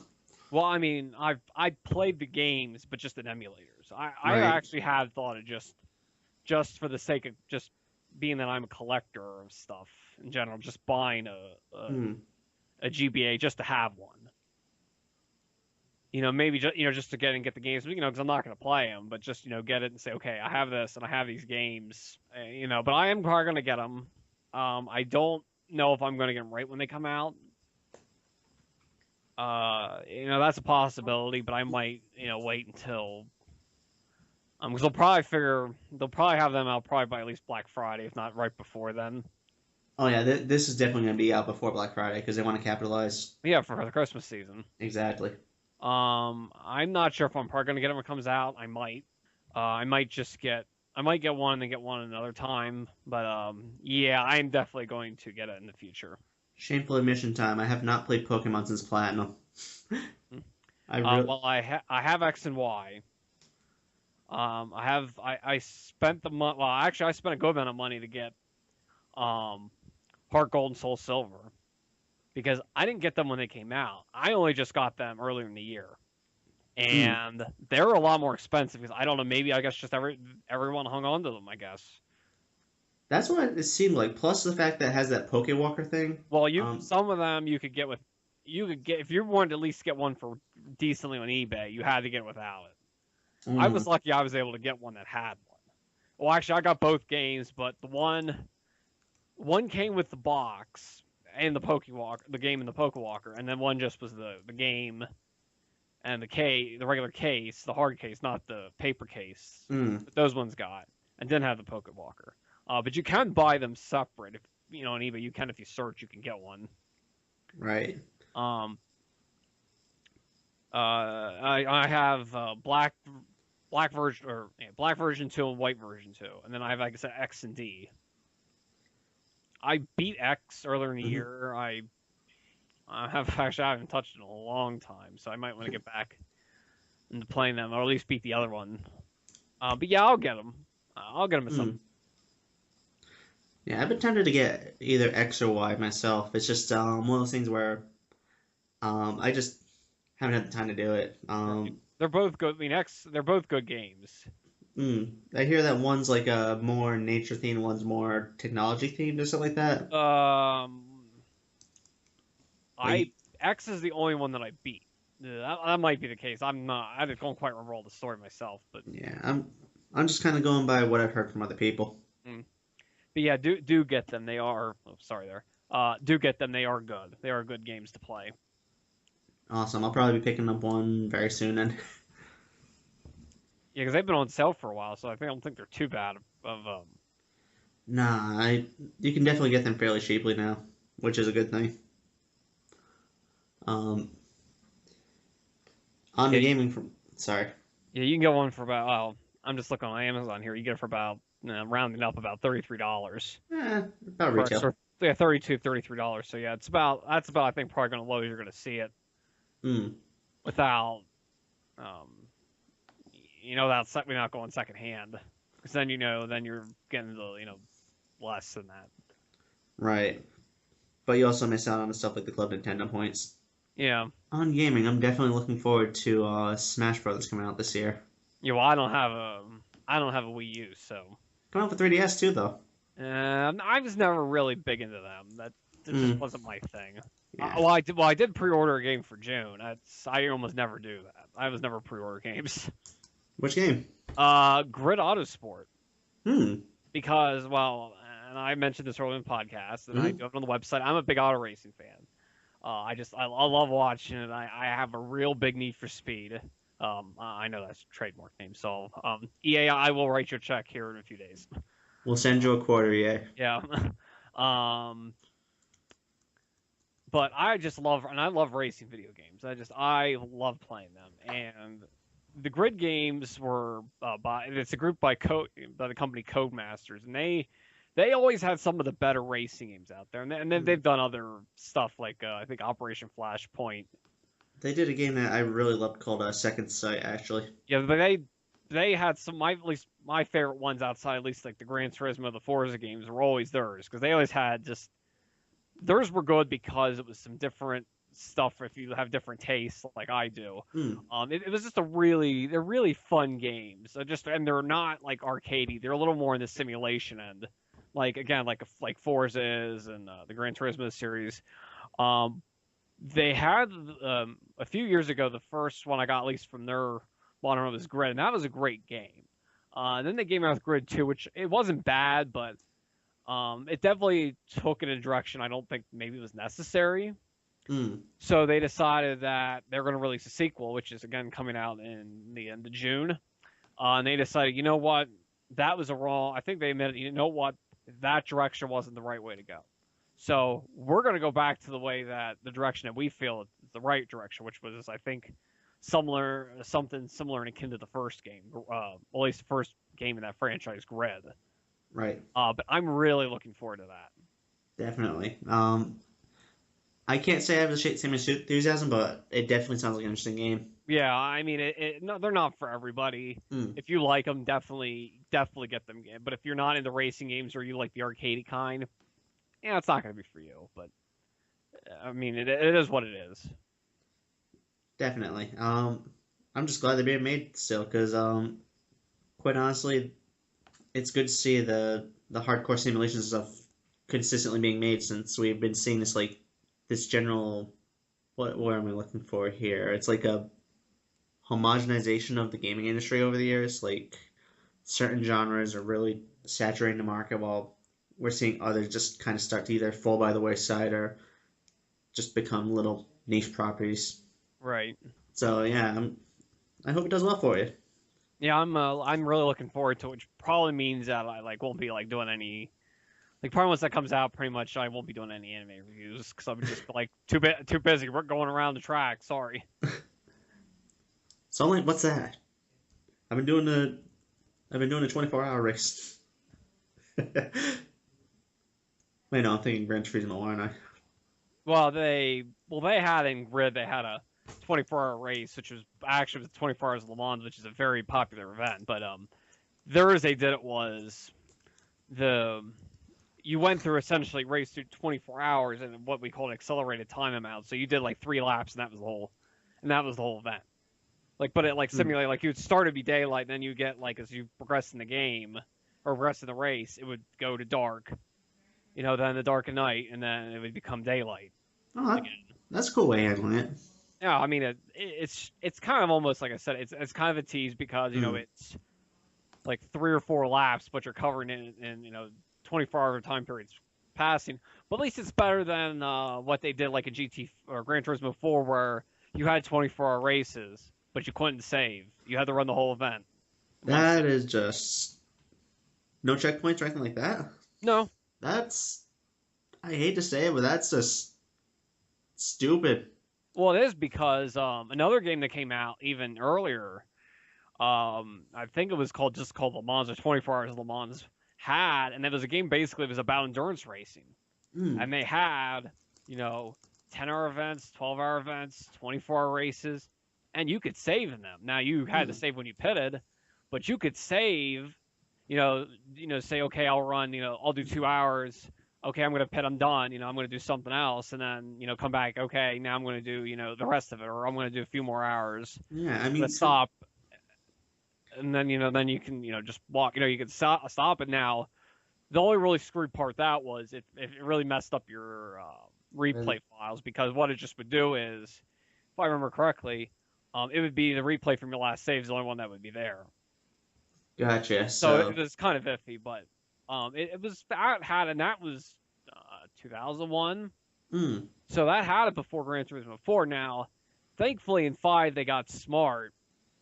well, I mean, I played the games, but just in emulators. I Right. actually had thought of just for the sake of just being that I'm a collector of stuff in general, just buying Hmm. a GBA just to have one. Maybe just to get the games, because I'm not going to play them, but just get it and say, okay, I have this and I have these games, But I am probably going to get them. I don't know if I'm going to get them right when they come out. That's a possibility, but I might, wait until. Because they'll probably have them out probably by at least Black Friday, if not right before then. Oh yeah, this is definitely going to be out before Black Friday because they want to capitalize. Yeah, for the Christmas season. Exactly. I'm not sure if I'm probably gonna get it when it comes out. I might. I might get one and then get one another time. But yeah, I'm definitely going to get it in the future. Shameful admission time. I have not played Pokemon since Platinum. I really. Well, I have X and Y. I spent the month. Well, actually, I spent a good amount of money to get Heart Gold and Soul Silver because I didn't get them when they came out. I only just got them earlier in the year, Mm, and they were a lot more expensive because I don't know. Maybe I guess just everyone hung on to them. I guess. that's what it seemed like. Plus the fact that it has that Pokewalker thing. Well, Um. some of them you could get if you wanted to at least get one for decently on eBay. You had to get it without it. I was Mm, lucky I was able to get one that had one. Well, actually, I got both games, but one came with the box and the game and the Pokewalker, and then one just was the game and the regular case, the hard case, not the paper case. mm, But those ones got and didn't have the Pokewalker. But you can buy them separate if on eBay. You can if you search, you can get one. right. Um, I have black version or black version 2 and white version 2, and then I have like I said X and D. I beat X earlier in the Hmm. year. I haven't touched it in a long time, so I might want to get back into playing them, or at least beat the other one. But yeah, I'll get them. I'll get them at some. Mm. Yeah, I've been tempted to get either X or Y myself. It's just one of those things where I just haven't had the time to do it. They're both good. I mean, they're both good games. I hear that one's like a more nature themed, one's more technology themed, or something like that. Um, I Like, X is the only one that I beat. Yeah, that might be the case. I don't quite remember all the story myself, but yeah, I'm just kind of going by what I've heard from other people. mm. But yeah, do get them. They are. Oh, sorry there. Do get them. They are good. They are good games to play. Awesome. I'll probably be picking up one very soon. And Yeah, because they've been on sale for a while, so I don't think they're too bad. nah, you can definitely get them fairly cheaply now, which is a good thing. Um, on Yeah, the gaming from sorry. yeah, you can get one for about. Well, I'm just looking on Amazon here. You get it for about rounding up about $33 About for retail. yeah, $33. So yeah, that's about I think probably going to low. You're going to see it Mm, without um without not going second hand. Because then then you're getting the less than that. right. But you also miss out on the stuff like the Club Nintendo points. Yeah. On gaming, I'm definitely looking forward to Smash Brothers coming out this year. Well, I don't have a Wii U, so Come out for 3DS too, though. I was never really big into them. That just Mm, wasn't my thing. yeah. I did pre-order a game for June. I almost never do that. I was never pre-order games. Which game? Grid Autosport. Hmm. Because, well, and I mentioned this earlier in the podcast, and I Hmm. do have it on the website. I'm a big auto racing fan. I love watching it. I have a real big need for speed. I know that's a trademark name, so EA, I will write your check here in a few days. We'll send you a quarter, yeah. Yeah. um, but I love racing video games. I love playing them, and the grid games were it's a group by the company Codemasters, and they always had some of the better racing games out there, and then Hmm. they've done other stuff like I think Operation Flashpoint. They did a game that I really loved called Second Sight, actually. Yeah, but they had some my at least my favorite ones outside at least like the Gran Turismo, the Forza games were always theirs because they always had just theirs were good because it was some different stuff if you have different tastes like I do. Hmm. It was just they're really fun games. And they're not like arcadey. They're a little more in the simulation end. Like again, like Forza is and the Gran Turismo series. Um, they had a few years ago the first one I got at least from their modern was Grid, and that was a great game. And then they came out with Grid 2, which it wasn't bad, but it definitely took in a direction I don't think maybe was necessary. Hmm. So they decided that they're going to release a sequel, which is again coming out in the end of June. And they decided, you know what, that was a wrong. I think they admitted, you know what, that direction wasn't the right way to go. So we're going to go back to the direction that we feel is the right direction, which was, I think, something similar and akin to the first game, at least the first game in that franchise, Grid. Right. But I'm really looking forward to that. Definitely. I can't say I have the same enthusiasm, but it definitely sounds like an interesting game. Yeah, I mean, no, they're not for everybody. Hmm. If you like them, definitely get them. But if you're not into racing games or you like the arcade kind, yeah, it's not going to be for you. But I mean, it is what it is. Definitely. I'm just glad they're being made still, because quite honestly, it's good to see the hardcore simulation stuff consistently being made since we've been seeing this general what am I looking for here? It's like a homogenization of the gaming industry over the years. Like certain genres are really saturating the market while we're seeing others just kind of start to either fall by the wayside or just become little niche properties. Right. So yeah, I hope it does well for you. Yeah, I'm really looking forward to it, which probably means that I like won't be like doing any like probably once that comes out, pretty much I won't be doing any anime reviews because I'm just like too busy. We're going around the track. Sorry. So only what's that? I've been doing the I've been doing a 24-hour race. Wait, no, I'm thinking Gran Turismo, aren't I? They had in Grid they had a 24-hour race, which was actually was 24 hours of Le Mans, which is a very popular event. But theirs they did it was the you went through essentially race through 24 hours in what we call an accelerated time amount. So you did like 3 laps, and that was the whole event. Like, but it like Hmm. simulated like you would start to be daylight, and then you get like as you progress in the game or progress in the race, it would go to dark. Then the dark of night, and then it would become daylight Oh, again. that's a cool way of handling it. Yeah, I mean it's kind of almost like I said, it's kind of a tease because Hmm. it's like 3 or 4 laps, but you're covering it in 24-hour time periods passing. But at least it's better than what they did like in GT or Gran Turismo 4, where you had 24-hour races, but you couldn't save. You had to run the whole event in one That sitting. is just no checkpoints or anything like that. No, That's I hate to say it, but that's just stupid. well it is because another game that came out even earlier, I think it was called Le Mans or 24 Hours of Le Mans and it was a game basically it was about endurance racing. Hmm. And they had, you know, 10-hour events, 12-hour events, 24-hour races, and you could save in them. Now you had to Hmm. save when you pitted, but you could save, say okay, I'll do 2 hours. Okay, I'm going to pit, I'm done, I'm going to do something else and then, come back, okay, now I'm going to do, the rest of it or I'm going to do a few more hours. Yeah, I I'm going mean, to stop and then then you can just walk. You can stop it now. The only really screwed part that was it really messed up your replay Really? files because what it just would do is, if I remember correctly, it would be the replay from your last save is the only one that would be there. Gotcha. So it So, was kind of iffy, but it was that had and that was 2001. hmm, So that had it before Gran Turismo 4. Now, thankfully in 5 they got smart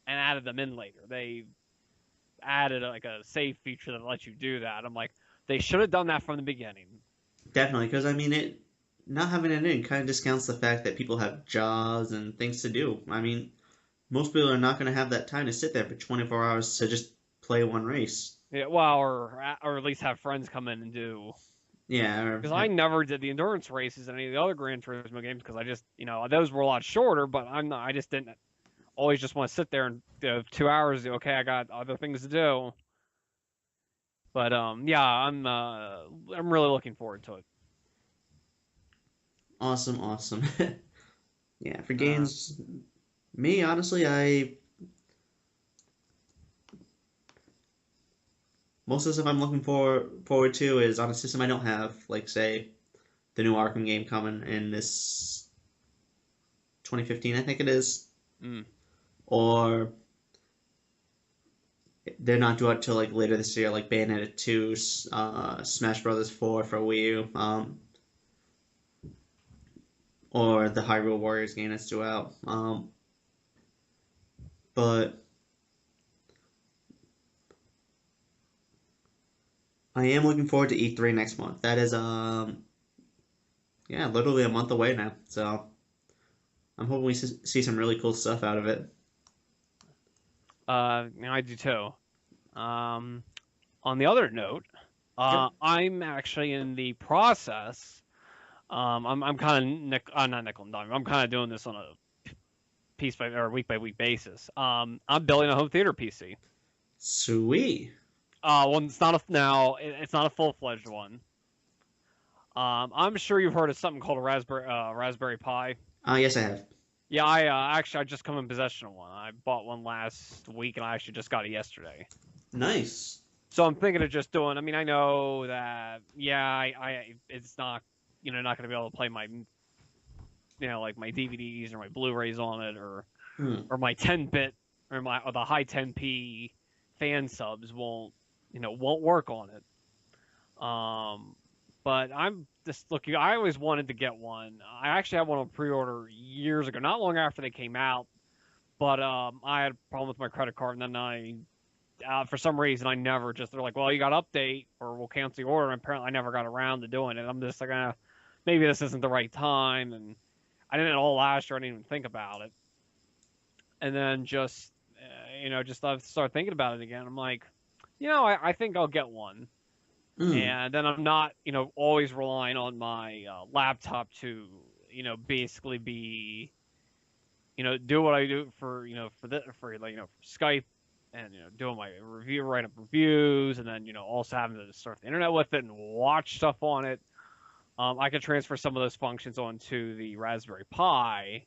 and added them in later. They added like a save feature that lets you do that. I'm like, they should have done that from the beginning. definitely, because I mean, it not having it in kind of discounts the fact that people have jobs and things to do. I mean, most people are not going to have that time to sit there for 24 hours to just play one race. Yeah, well, or at least have friends come in and do. Yeah, or Because I never did the endurance races in any of the other Gran Turismo games because I just those were a lot shorter. But I just didn't always just want to sit there and 2 hours. Okay, I got other things to do. But yeah, I'm really looking forward to it. awesome, awesome. Yeah, for Uh, games, me honestly, I most of the stuff I'm looking forward to is on a system I don't have, like say the new Arkham game coming in this 2015, I think it is, mm. or they're not due out till like later this year, like Bayonetta 2, Smash Brothers 4 for Wii U, or the Hyrule Warriors game that's due out. But I am looking forward to E3 next month. That is yeah, literally a month away now. So I'm hoping we see some really cool stuff out of it. I do too. Um, on the other note, Yep. I'm actually in the process. I'm kind of not nickel and dime. I'm kind of doing this on a piece by or week by week basis. I'm building a home theater PC. Sweet. Well, it's not it's not a full fledged one. I'm sure you've heard of something called a Raspberry Pi. Yes, I have. Yeah, I just come in possession of one. I bought one last week, and I actually just got it yesterday. Nice. So I'm thinking of just doing. I mean, I know that yeah, it's not not going to be able to play my like my DVDs or my Blu-rays on it Hmm. or my 10-bit or the high 10p fan subs won't work on it. Um, but I'm just looking. I always wanted to get one. I actually had one on pre-order years ago, not long after they came out. But I had a problem with my credit card, and then for some reason, I never just they're like, well, you got to update or we'll cancel the order. And apparently, I never got around to doing it. I'm just like, maybe this isn't the right time, and I didn't at all last year. I didn't even think about it, and then just just I start thinking about it again. I'm like, I think I'll get one, Hmm. and then I'm not always relying on my laptop to basically be do what I do for for like for Skype and doing my write up reviews, and then also having to surf the internet with it and watch stuff on it. I can transfer some of those functions onto the Raspberry Pi.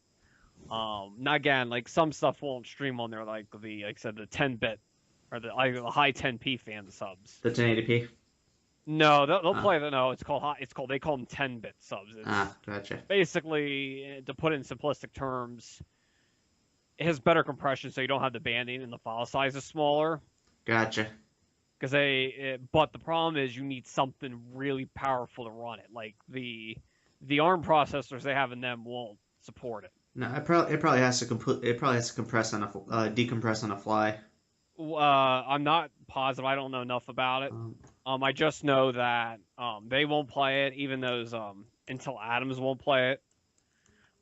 Now again, like some stuff won't stream on there, like I said, the 10-bit or the high 10p fan subs. The 1080p. No, they'll Ah. play the no. It's called they call them 10-bit subs. It's Gotcha. basically to put it in simplistic terms, it has better compression, so you don't have the banding and the file size is smaller. Gotcha. But the problem is you need something really powerful to run it. Like the ARM processors they have in them won't support it. No, it probably has to compress on decompress on a fly. I'm not positive. I don't know enough about it. Um, I just know that they won't play it. Even those Intel Atoms won't play it.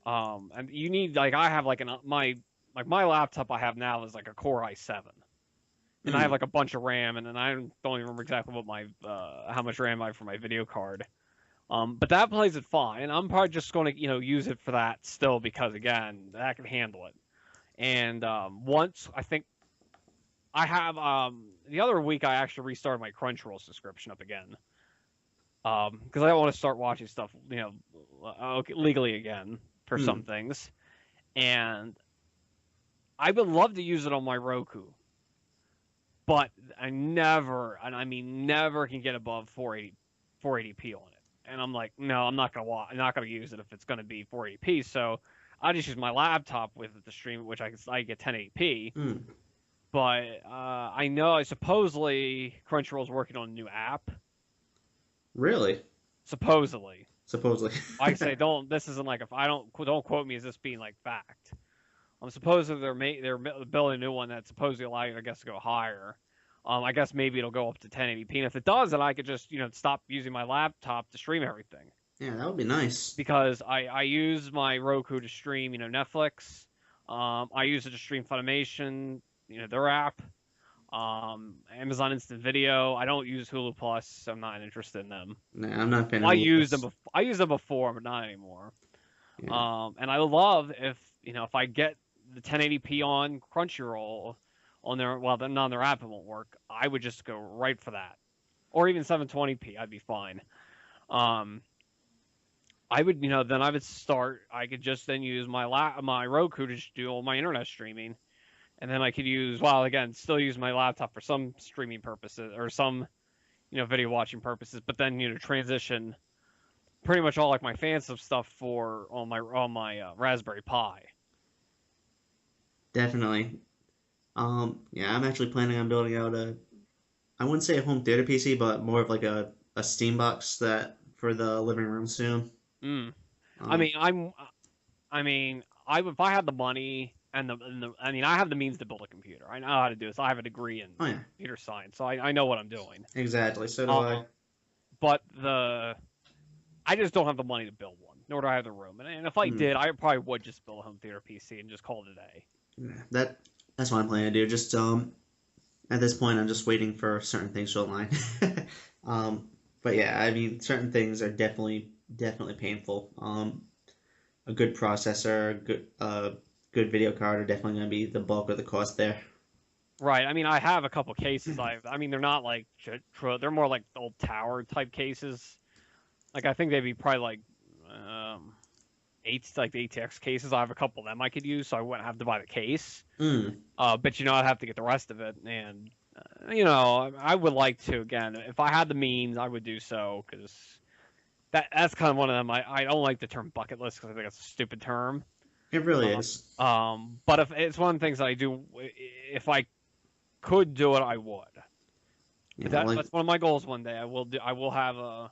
And you need like I have like my laptop I have now is like a Core i7, and I have hmm. like a bunch of RAM, and then I don't even remember exactly what my how much RAM I have for my video card. But that plays it fine. I'm probably just going to use it for that still because again that can handle it. And once I think I have the other week I actually restarted my Crunchyroll subscription up again because I want to start watching stuff legally again for some Hmm. things, and I would love to use it on my Roku. but I never, and I mean never, can get above 480p on it. And I'm like, no, I'm not gonna I'm not gonna use it if it's gonna be 480p. So I just use my laptop with it to stream, which I get 1080p. Mm. But I know supposedly Crunchyroll's working on a new app. Really? Supposedly, Supposedly. like I say, don't. This isn't like if I don't quote me as this being like fact. I'm supposedly they're building a new one that supposedly allow you, I guess, to go higher. I guess maybe it'll go up to 1080p, and if it does, then I could just stop using my laptop to stream everything. Yeah, that would be nice. Because I use my Roku to stream Netflix. I use it to stream Funimation, their app. Amazon Instant Video. I don't use Hulu Plus, so I'm not interested in them. Nah, I'm not a fan I of used Hulu them. I used them before, but not anymore. Yeah. And I love if I get the 1080p on Crunchyroll on their then on their app it won't work. I would just go right for that, or even 720p. I'd be fine. I would then I would start. I could just then use my Roku to do all my internet streaming, and then I could use still use my laptop for some streaming purposes or some video watching purposes, but then transition pretty much all like my fansub stuff for on my Raspberry Pi. Definitely. Yeah, I'm actually planning on building out I wouldn't say a home theater PC, but more of like a Steam box that for the living room soon. Mm. I Um, mean, if I had the money I have the means to build a computer. I know how to do this. I have a degree in oh yeah, computer science, so I know what I'm doing. exactly. So do I. Um, but I just don't have the money to build one, nor do I have the room. And if I Hmm. did, I probably would just build a home theater PC and just call it a day. Yeah, that's what I'm planning to do. Just at this point, I'm just waiting for certain things to align. um, but yeah, I mean, certain things are definitely painful. A good processor, good video card are definitely going to be the bulk of the cost there. Right. I mean, I have a couple cases. They're not like they're more like old tower type cases. Like I think they'd be probably like the ATX cases. I have a couple of them I could use, so I wouldn't have to buy the case. Mm. But I'd have to get the rest of it, and I would like to again. If I had the means, I would do so because that's kind of one of them. I don't like the term bucket list because I think it's a stupid term. It really is. But if it's one of the things that I do, if I could do it, I would. Yeah, That's one of my goals. One day, I will do. I will have a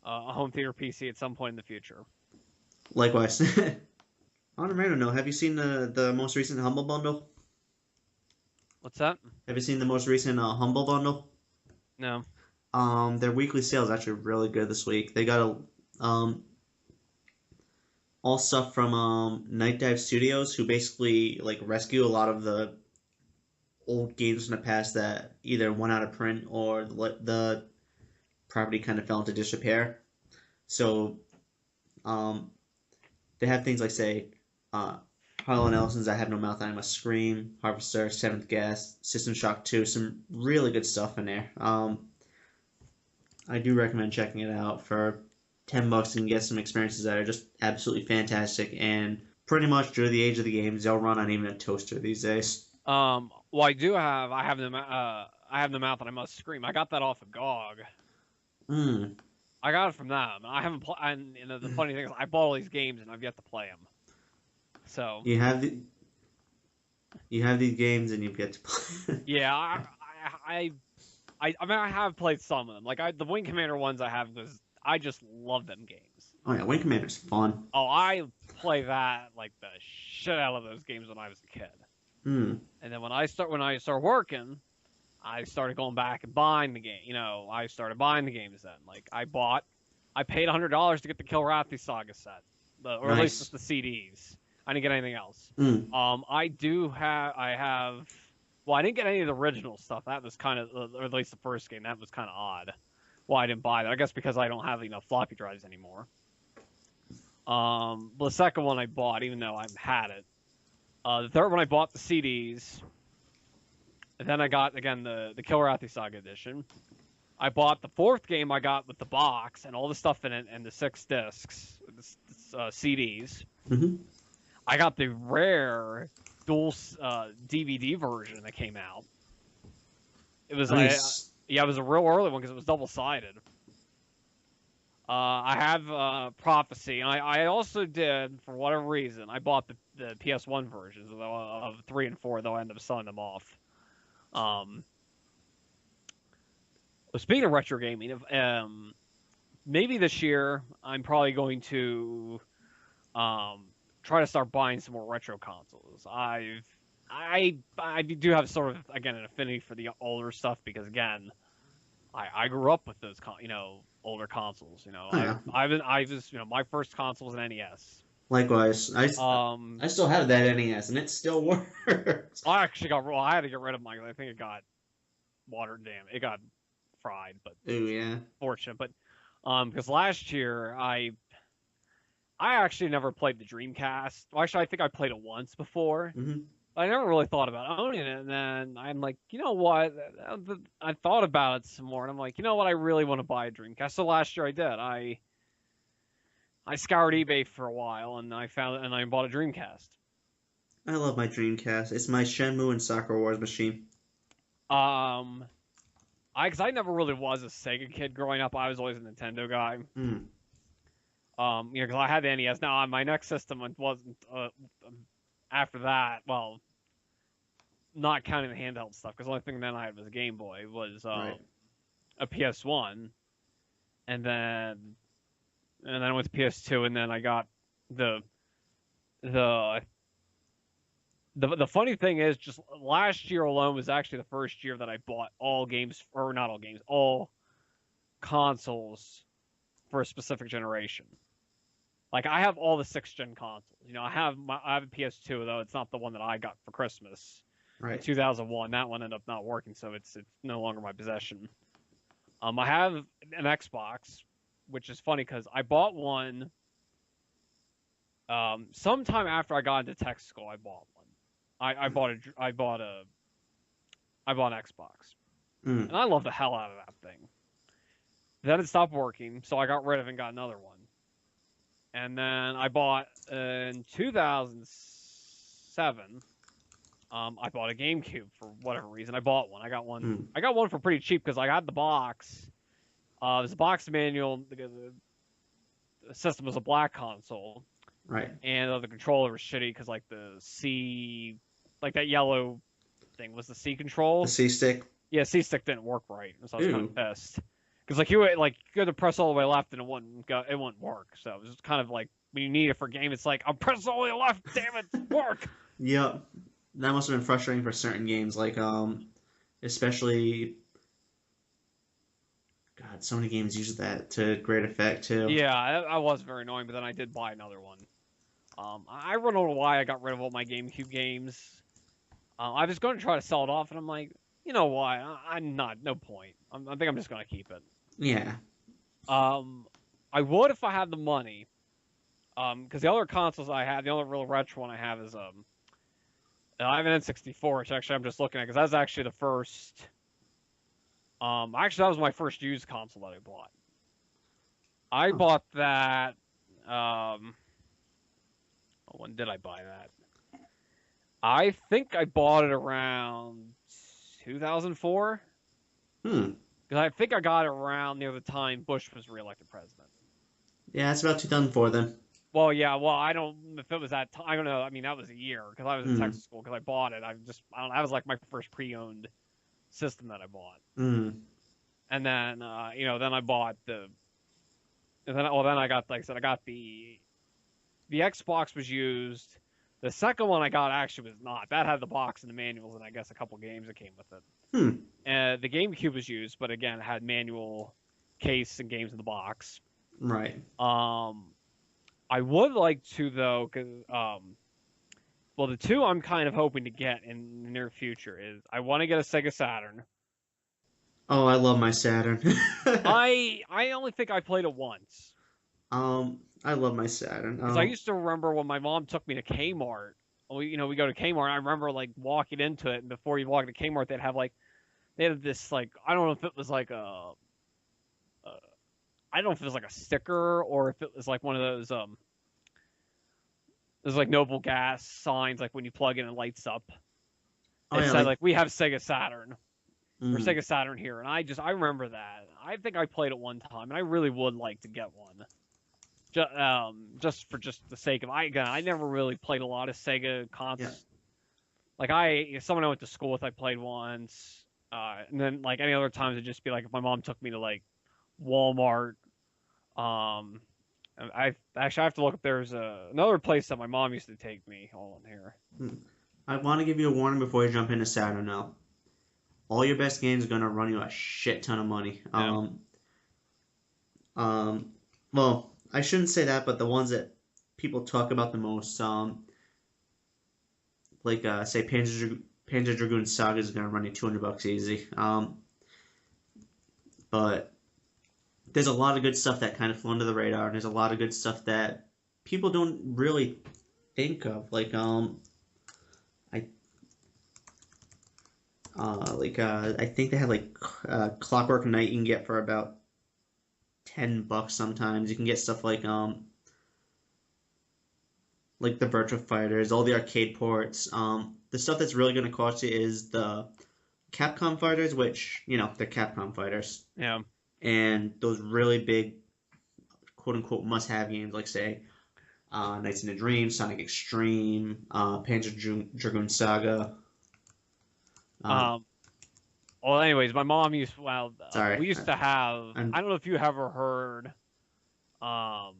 home theater PC at some point in the future. likewise. On a random note, have you seen the most recent Humble Bundle? What's that? Have you seen the most recent Humble Bundle? No. Their weekly sale is actually really good this week. They got all stuff from Night Dive Studios, who basically like rescue a lot of the old games from the past that either went out of print or the property kind of fell into disrepair. So they have things like say Harlan Ellison's I Have No Mouth, I Must Scream, Harvester, Seventh Gas, System Shock 2, some really good stuff in there. I do recommend checking it out. For $10 you can get some experiences that are just absolutely fantastic, and pretty much due to the age of the games, they'll run on even a toaster these days. Well, I have the mouth and I must scream. I got that off of GOG. Mm. I got it from them. I haven't played. And the funny thing is, I bought all these games and I've yet to play them. So You have these games and you've got to play. yeah, I mean, I have played some of them. Like the Wing Commander ones I have because I just love them games. Oh yeah, Wing Commander's fun. Oh, I play that like the shit out of those games when I was a kid. Hmm. And then when I started working, I started going back and buying the game. I started buying the games then. Like I paid $100 to get the Kilrathi Saga set, or at least just the CDs. I didn't get anything else. Mm. I have. Well, I didn't get any of the original stuff. That was kind of, or at least the first game. That was kind of odd. Why I didn't buy that? I guess because I don't have floppy drives anymore. But the second one I bought, even though I've had it. The third one I bought the CDs. And then I got again the Kilrathi Saga edition. I bought the fourth game I got with the box and all the stuff in it and the 6 discs, CDs. Mm-hmm. I got the rare dual DVD version that came out. It was Nice. yeah, it was a real early one because it was double sided. I have Prophecy, and I also did, for whatever reason, I bought the PS1 versions of 3 and 4, though I ended up selling them off. Um, well, speaking of retro gaming, maybe this year I'm probably going to um, try to start buying some more retro consoles. I do have sort of, again, an affinity for the older stuff because, again, I grew up with those older consoles. Oh yeah. I was my first console was an NES. Likewise. I Um, still have that NES and it still works. I actually I had to get rid of mine. I think it got watered down. It got fried, but Ooh yeah. fortunate. But because last year I actually never played the Dreamcast. Well, actually, I think I played it once before. Hmm. I never really thought about owning it, and then I'm like, you know what? I thought about it some more, and I'm like, you know what? I really want to buy a Dreamcast. So last year I did. I scoured eBay for a while, and I found it, and I bought a Dreamcast. I love my Dreamcast. It's my Shenmue and Sakura Wars machine. Um, because I never really was a Sega kid growing up. I was always a Nintendo guy. Mm. Because I had the NES. Now on my next system wasn't after that. Well, not counting the handheld stuff, because the only thing then I had was a Game Boy, was Right. a PS1, and then I went to PS2, and then I got the the the funny thing is, just last year alone was actually the first year that I bought all games, or not all games, all consoles for a specific generation. Like I have all the 6th gen consoles. I have a PS2, though it's not the one that I got for Christmas in Right. 2001. That one ended up not working, so it's no longer my possession. I have an Xbox, which is funny because I bought one sometime after I got into tech school. I bought one. I bought an Xbox, Mm. and I love the hell out of that thing. Then it stopped working, so I got rid of it and got another one. And then I bought in 2007. I bought a GameCube for whatever reason. I bought one. I got one. Mm. I got one for pretty cheap because I got the box. It was a box manual. The system was a black console, Right. and the controller was shitty because like the C, like that yellow thing was the C The control. C stick. Yeah, C stick didn't work right, so I was kind Ooh. of pissed. Because you had to press all the way left and it wouldn't work. So it was kind of like when you need it for a game, it's like I'm pressing all the way left, damn it, work. Yep. That must have been frustrating for certain games, like especially God, so many games use that to great effect too. Yeah, I was very annoying, but then I did buy another one. I don't know why I got rid of all my GameCube games. I was going to try to sell it off, and I'm like, you know what? I'm not. No point. I think I'm just going to keep it. Yeah. I would if I had the money. Because the other consoles I have, the only real retro one I have is I have an N64, which actually I'm just looking at because that's actually the first. Actually, that was my first used console that I bought. I Huh. bought that. When did I buy that? I think I bought it around 2004. Hmm. Because I think I got it around near the time Bush was reelected president. Yeah, it's about 2004 then. Well, yeah. Well, I don't if it was that time. I don't know. I mean, that was a year because I was in Hmm. Texas school because I bought it. I don't. That was like my first pre-owned system that I bought. Hmm. And then then I bought then I got, like I said, I got the Xbox was used. The second one I got actually was not. That had the box and the manuals and I guess a couple games that came with it. Hmm. The GameCube was used, but again, it had manual case and games in the box. Right. I would like to, though, because well, the two I'm kind of hoping to get in the near future is I want to get a Sega Saturn. Oh, I love my Saturn. I only think I played it once. I love my Saturn. Because I used to remember when my mom took me to Kmart. We go to Kmart. And I remember like walking into it, and before you walk into Kmart, they had this like I don't know if it was like I don't know if it was like a sticker or if it was like one of those there's like Noble Gas signs like when you plug in and lights up. Oh It yeah, said like like we have Sega Saturn. or Mm. Sega Saturn here, and I remember that. I think I played it one time, and I really would like to get one. Just for just the sake of I never really played a lot of Sega Yeah. consoles. Like someone I went to school with, I played once, and then like any other times, it'd just be like if my mom took me to like Walmart. Um, I have to look up. There's another place that my mom used to take me. Hold on here. Mm. I want to give you a warning before you jump into Saturn now. All your best games are gonna run you a shit ton of money. Yeah. Um, well, I shouldn't say that, but the ones that people talk about the most, like say Panzer Dragoon Saga is gonna run you $200 easy. But there's a lot of good stuff that kind of flew under the radar, and there's a lot of good stuff that people don't really think of. I I think they have like Clockwork Knight you can get for about $10 sometimes. You can get stuff like the Virtua Fighters, all the arcade ports. The stuff that's really going to cost you is the Capcom fighters, which they're Capcom fighters, Yeah. and those really big quote unquote must have games like say Nights in a Dream, Sonic Extreme, Panzer Dragoon Saga. Um, Um. Well, anyways, my mom used sorry, we used to have. I'm I don't know if you ever heard. Um.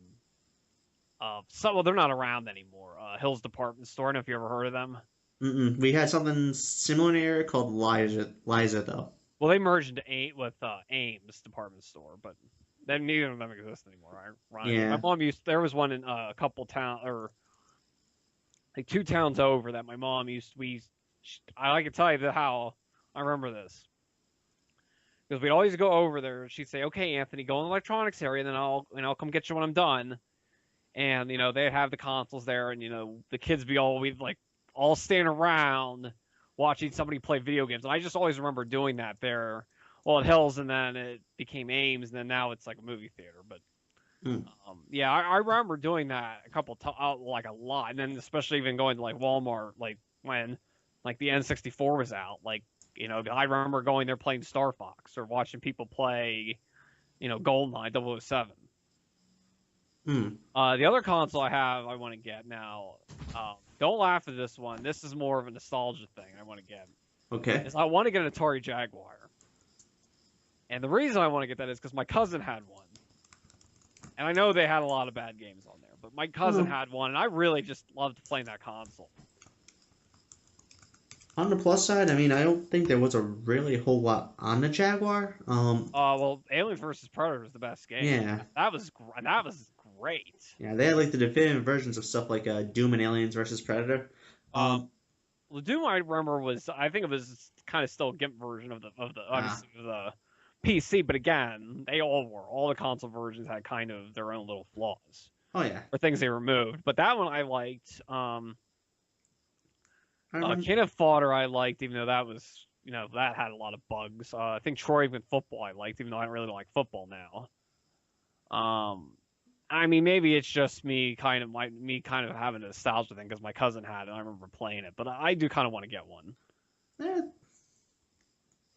Well, they're not around anymore. Hill's Department Store. I don't know if you ever heard of them. Mm-mm. We had something similar in the area called Liza though. Well, they merged into Ames Department Store, but then neither of them exist anymore. Ironically, my Yeah. mom used. There was one in a couple town or like two towns over that my mom used. I can tell you how I remember this because we'd always go over there. She'd say, "Okay, Anthony, go in the electronics area, and then I'll come get you when I'm done." And they'd have the consoles there, and the kids we'd like all stand around watching somebody play video games. And I just always remember doing that there. Well, at Hills, and then it became Ames, and then now it's like a movie theater. But Mm. yeah, I remember doing that a couple times, like a lot, and then especially even going to like Walmart, like when like the N64 was out. Like I remember going there playing Star Fox or watching people play, GoldenEye 007. Mm. The other console I want to get now. Don't laugh at this one. This is more of a nostalgia thing I want to get. Okay. Is I want to get an Atari Jaguar. And the reason I want to get that is because my cousin had one. And I know they had a lot of bad games on there, but my cousin Oh. had one, and I really just loved playing that console. On the plus side, I mean, I don't think there was a really whole lot on the Jaguar. Well, Alien vs Predator was the best game. Yeah, That was great. yeah, they had like the definitive versions of stuff like Doom and Aliens versus Predator. Um, Um, the Doom I remember I think it was kind of still a GIMP version of the ah, obviously of the PC, but again, they all were. All the console versions had kind of their own little flaws oh yeah, or things they removed. But that one I liked. I remember. King of Fodder I liked, even though that was that had a lot of bugs. I think Troy even football I liked, even though I don't really like football now. I mean, maybe it's just me kind of having a nostalgia thing because my cousin had it and I remember playing it, but I do kind of want to get one. eh,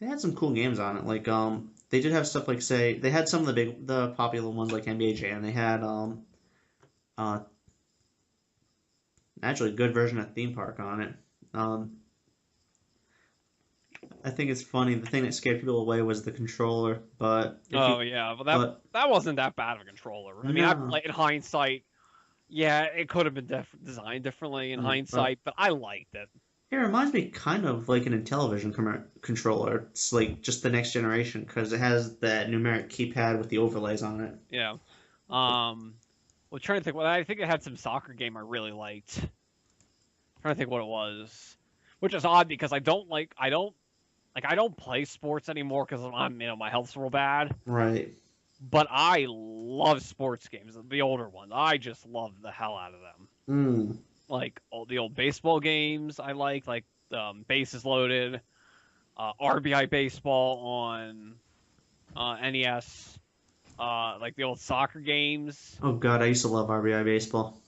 they had some cool games on it. Like they did have stuff like say they had some of the popular ones like NBA Jam. They had uh, actually a good version of Theme Park on it. Um, I think it's funny. The thing that scared people away was the controller, but Oh yeah, but but that wasn't that bad of a controller. I mean, no, in hindsight, yeah, it could have been designed differently in but hindsight, but I liked it. it reminds me kind of like an Intellivision controller. It's like just the next generation because it has that numeric keypad with the overlays on it. Yeah. Well, trying to think. Well, I think it had some soccer game I really liked. Trying to think what it was, which is odd because I don't play sports anymore because I'm my health's real bad. Right. But I love sports games, the older ones. I just love the hell out of them. Mm. Like all the old baseball games, I like Bases Loaded, RBI Baseball on NES, like the old soccer games. Oh God, I used to love RBI baseball.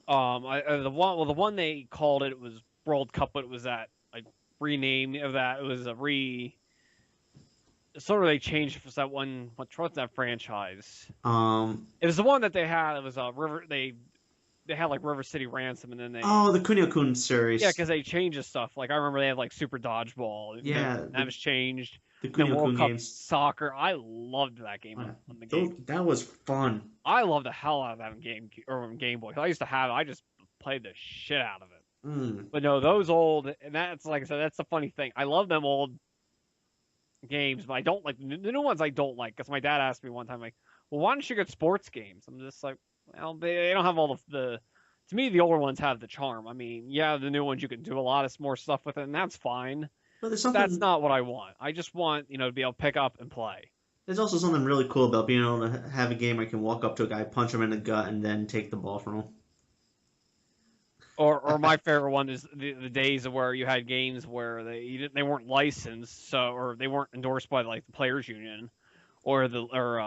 The one they called it was World Cup, but it was that like rename of that. It was a sort of they changed for that one. What's that franchise? Um, It was the one that they had. It was a River. They had like River City Ransom, and then oh, the Kunio Kun yeah, series. because they changed the stuff. Like I remember they had like Super Dodgeball, and Yeah, that was changed. the And then Kunio World Kun Cup games. Soccer. I loved that game on the game. That was fun. I loved the hell out of that on Game Boy. 'Cause I used to have it. I just played the shit out of it. Mm. But no, those old, and that's like I said, that's the funny thing. I love them old games, but I don't like the new ones. I don't like because my dad asked me one time, like, "Well, why don't you get sports games?" I'm just like, "Well, they don't have all the." To me, the older ones have the charm. I mean, yeah, the new ones you can do a lot of more stuff with it, and that's fine. But That's not what I want. I just want to be able to pick up and play. there's also something really cool about being able to have a game where I can walk up to a guy, punch him in the gut, and then take the ball from him. Or my favorite one is the days of where you had games where they weren't licensed, so or they weren't endorsed by like the players union or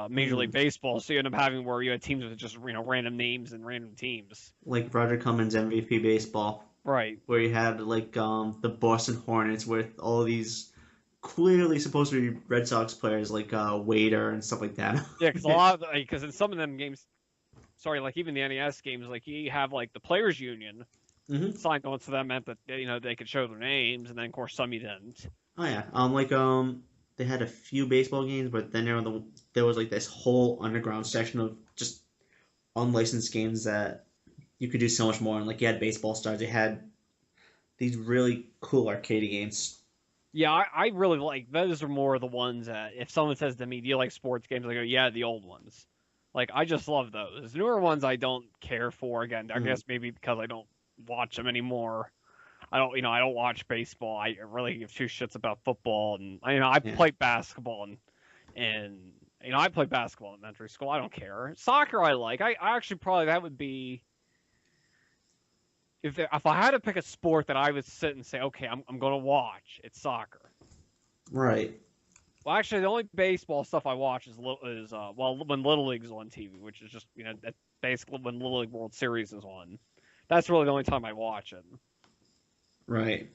Major League Baseball, so you end up having where you had teams with just random names and random teams. Like Roger Cummins MVP baseball, Right. where you had like the Boston Hornets with all these clearly supposed to be Red Sox players like Wader and stuff like that. Yeah, because a lot of because in some of them games, sorry, like even the NES games, like you have like the players union signed on, so that meant that they could show their names, and then of course some you didn't. Oh yeah, they had a few baseball games, but then there was like this whole underground section of just unlicensed games that you could do so much more. And like you had baseball stars, you had these really cool arcade games. Yeah, I really like those. Are more the ones that if someone says to me, "Do you like sports games?" I go, "Yeah, the old ones." Like I just love those. Newer ones I don't care for. Again, I guess maybe because I don't watch them anymore. I don't watch baseball. I really give two shits about football, and I play basketball, and I played basketball in elementary school. I don't care. Soccer I like. I actually probably that would be if I had to pick a sport that I would sit and say, okay, I'm going to watch. It's soccer. Right. Well, actually, the only baseball stuff I watch is when Little League's on TV, which is just that's basically when Little League World Series is on. That's really the only time I watch it. Right.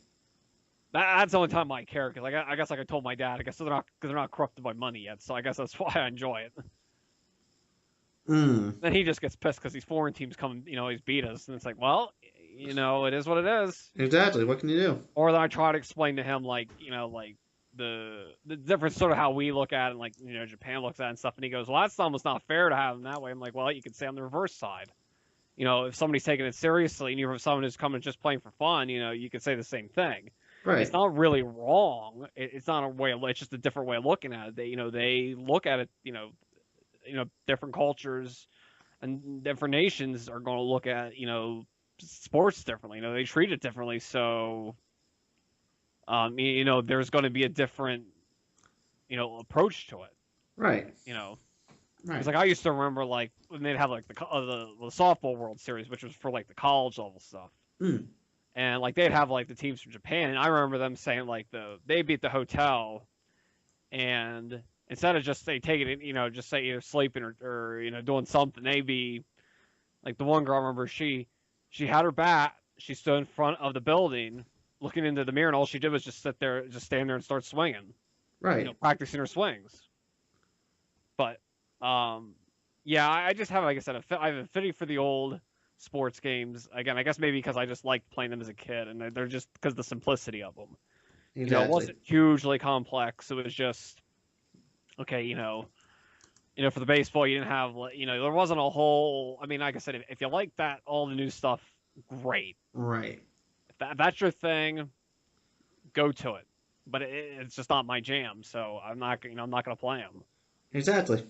That's the only time I care because I guess like I told my dad, I guess they're not corrupted by money yet, so I guess that's why I enjoy it. Then he just gets pissed because these foreign teams come, he's beat us, and it's like, well, it is what it is. Exactly. What can you do? Or then I try to explain to him like the difference, sort of how we look at it, and like Japan looks at it and stuff, and he goes, well, that's almost not fair to have them that way. I'm like, well, you could say on the reverse side. If somebody's taking it seriously and you're someone who's coming just playing for fun, you could say the same thing. Right. It's not really wrong. It's not a way. It's just a different way of looking at it. They look at it. Different cultures and different nations are going to look at sports differently. They treat it differently. So, there's going to be a different approach to it. Right. Right. It's like I used to remember like when they'd have like the softball World Series, which was for like the college level stuff. And like they'd have like the teams from Japan, and I remember them saying like they beat the hotel, and instead of just taking it, just say either sleeping or doing something, they'd be like the one girl. I remember she had her bat, she stood in front of the building, looking into the mirror, and all she did was just stand there and start swinging, right, practicing her swings. But yeah, I just have, like I said, I have an affinity for the old sports games. Again, I guess maybe because I just liked playing them as a kid, and they're just because of the simplicity of them. Exactly. It wasn't hugely complex. It was just okay. For the baseball, you didn't have, there wasn't a whole. I mean, like I said, if you like that, all the new stuff, great. Right. If that's your thing, go to it. But it's just not my jam, so I'm not gonna play them. Exactly.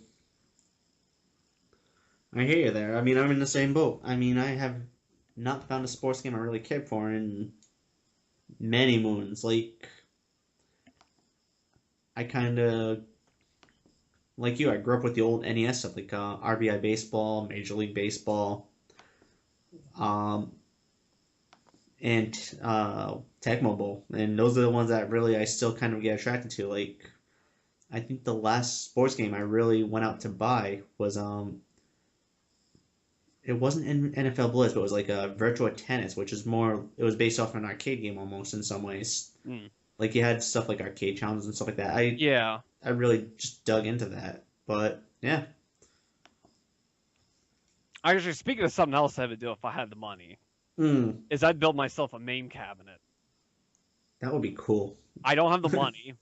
I hear you there. I mean, I'm in the same boat. I mean, I have not found a sports game I really cared for in many moons. Like, I kind of, like you, I grew up with the old NES stuff, like RBI Baseball, Major League Baseball, and Tecmo Bowl. And those are the ones that really I still kind of get attracted to. Like, I think the last sports game I really went out to buy was it wasn't in NFL Blitz, but it was like a Virtua Tennis, which is more. It was based off an arcade game almost in some ways. Like you had stuff like arcade challenges and stuff like that. Yeah. I really just dug into that. But yeah, Actually, speaking of something else I would do if I had the money, mm, is I'd build myself a main cabinet. that would be cool. I don't have the money.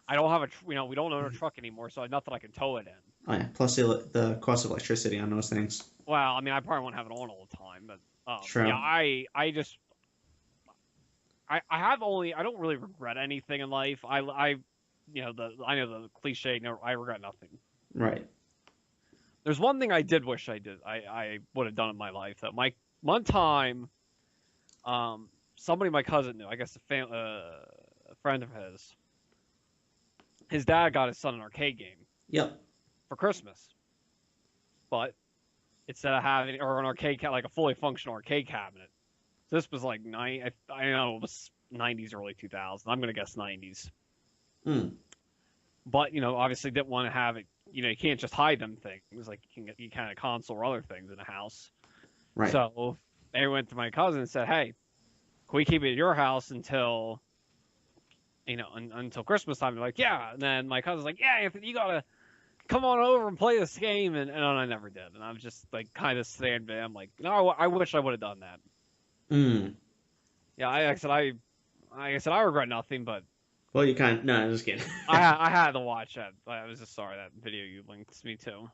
I don't have we don't own a truck anymore, so I have nothing I can tow it in. Oh yeah, plus the cost of electricity on those things. Well, I mean, I probably won't have it on all the time, but yeah, True. I just I have only I don't really regret anything in life. I know the cliche. No, I regret nothing. Right. There's one thing I did wish I would have done in my life. That my one time, somebody my cousin knew. I guess a friend of his dad got his son an arcade game Yep. for Christmas, but instead of having or an like a fully functional arcade cabinet, this was like I know it was 90s, early 2000s. I'm gonna guess 90s. Mm, But obviously didn't want to have it. You can't just hide them things like you can a console or other things in a house. right. So they went to my cousin and said, "Hey, can we keep it at your house until until Christmas time?" They're like, "Yeah." And then my cousin's like, "Yeah, Anthony, you gotta come on over and play this game." And I never did. And I'm just like kind of standing there. I'm like, no, I wish I would have done that. Mm. Yeah, I said I regret nothing, but Well, you kind of no, I'm just kidding. I had to watch that. I was just sorry that video you linked me to.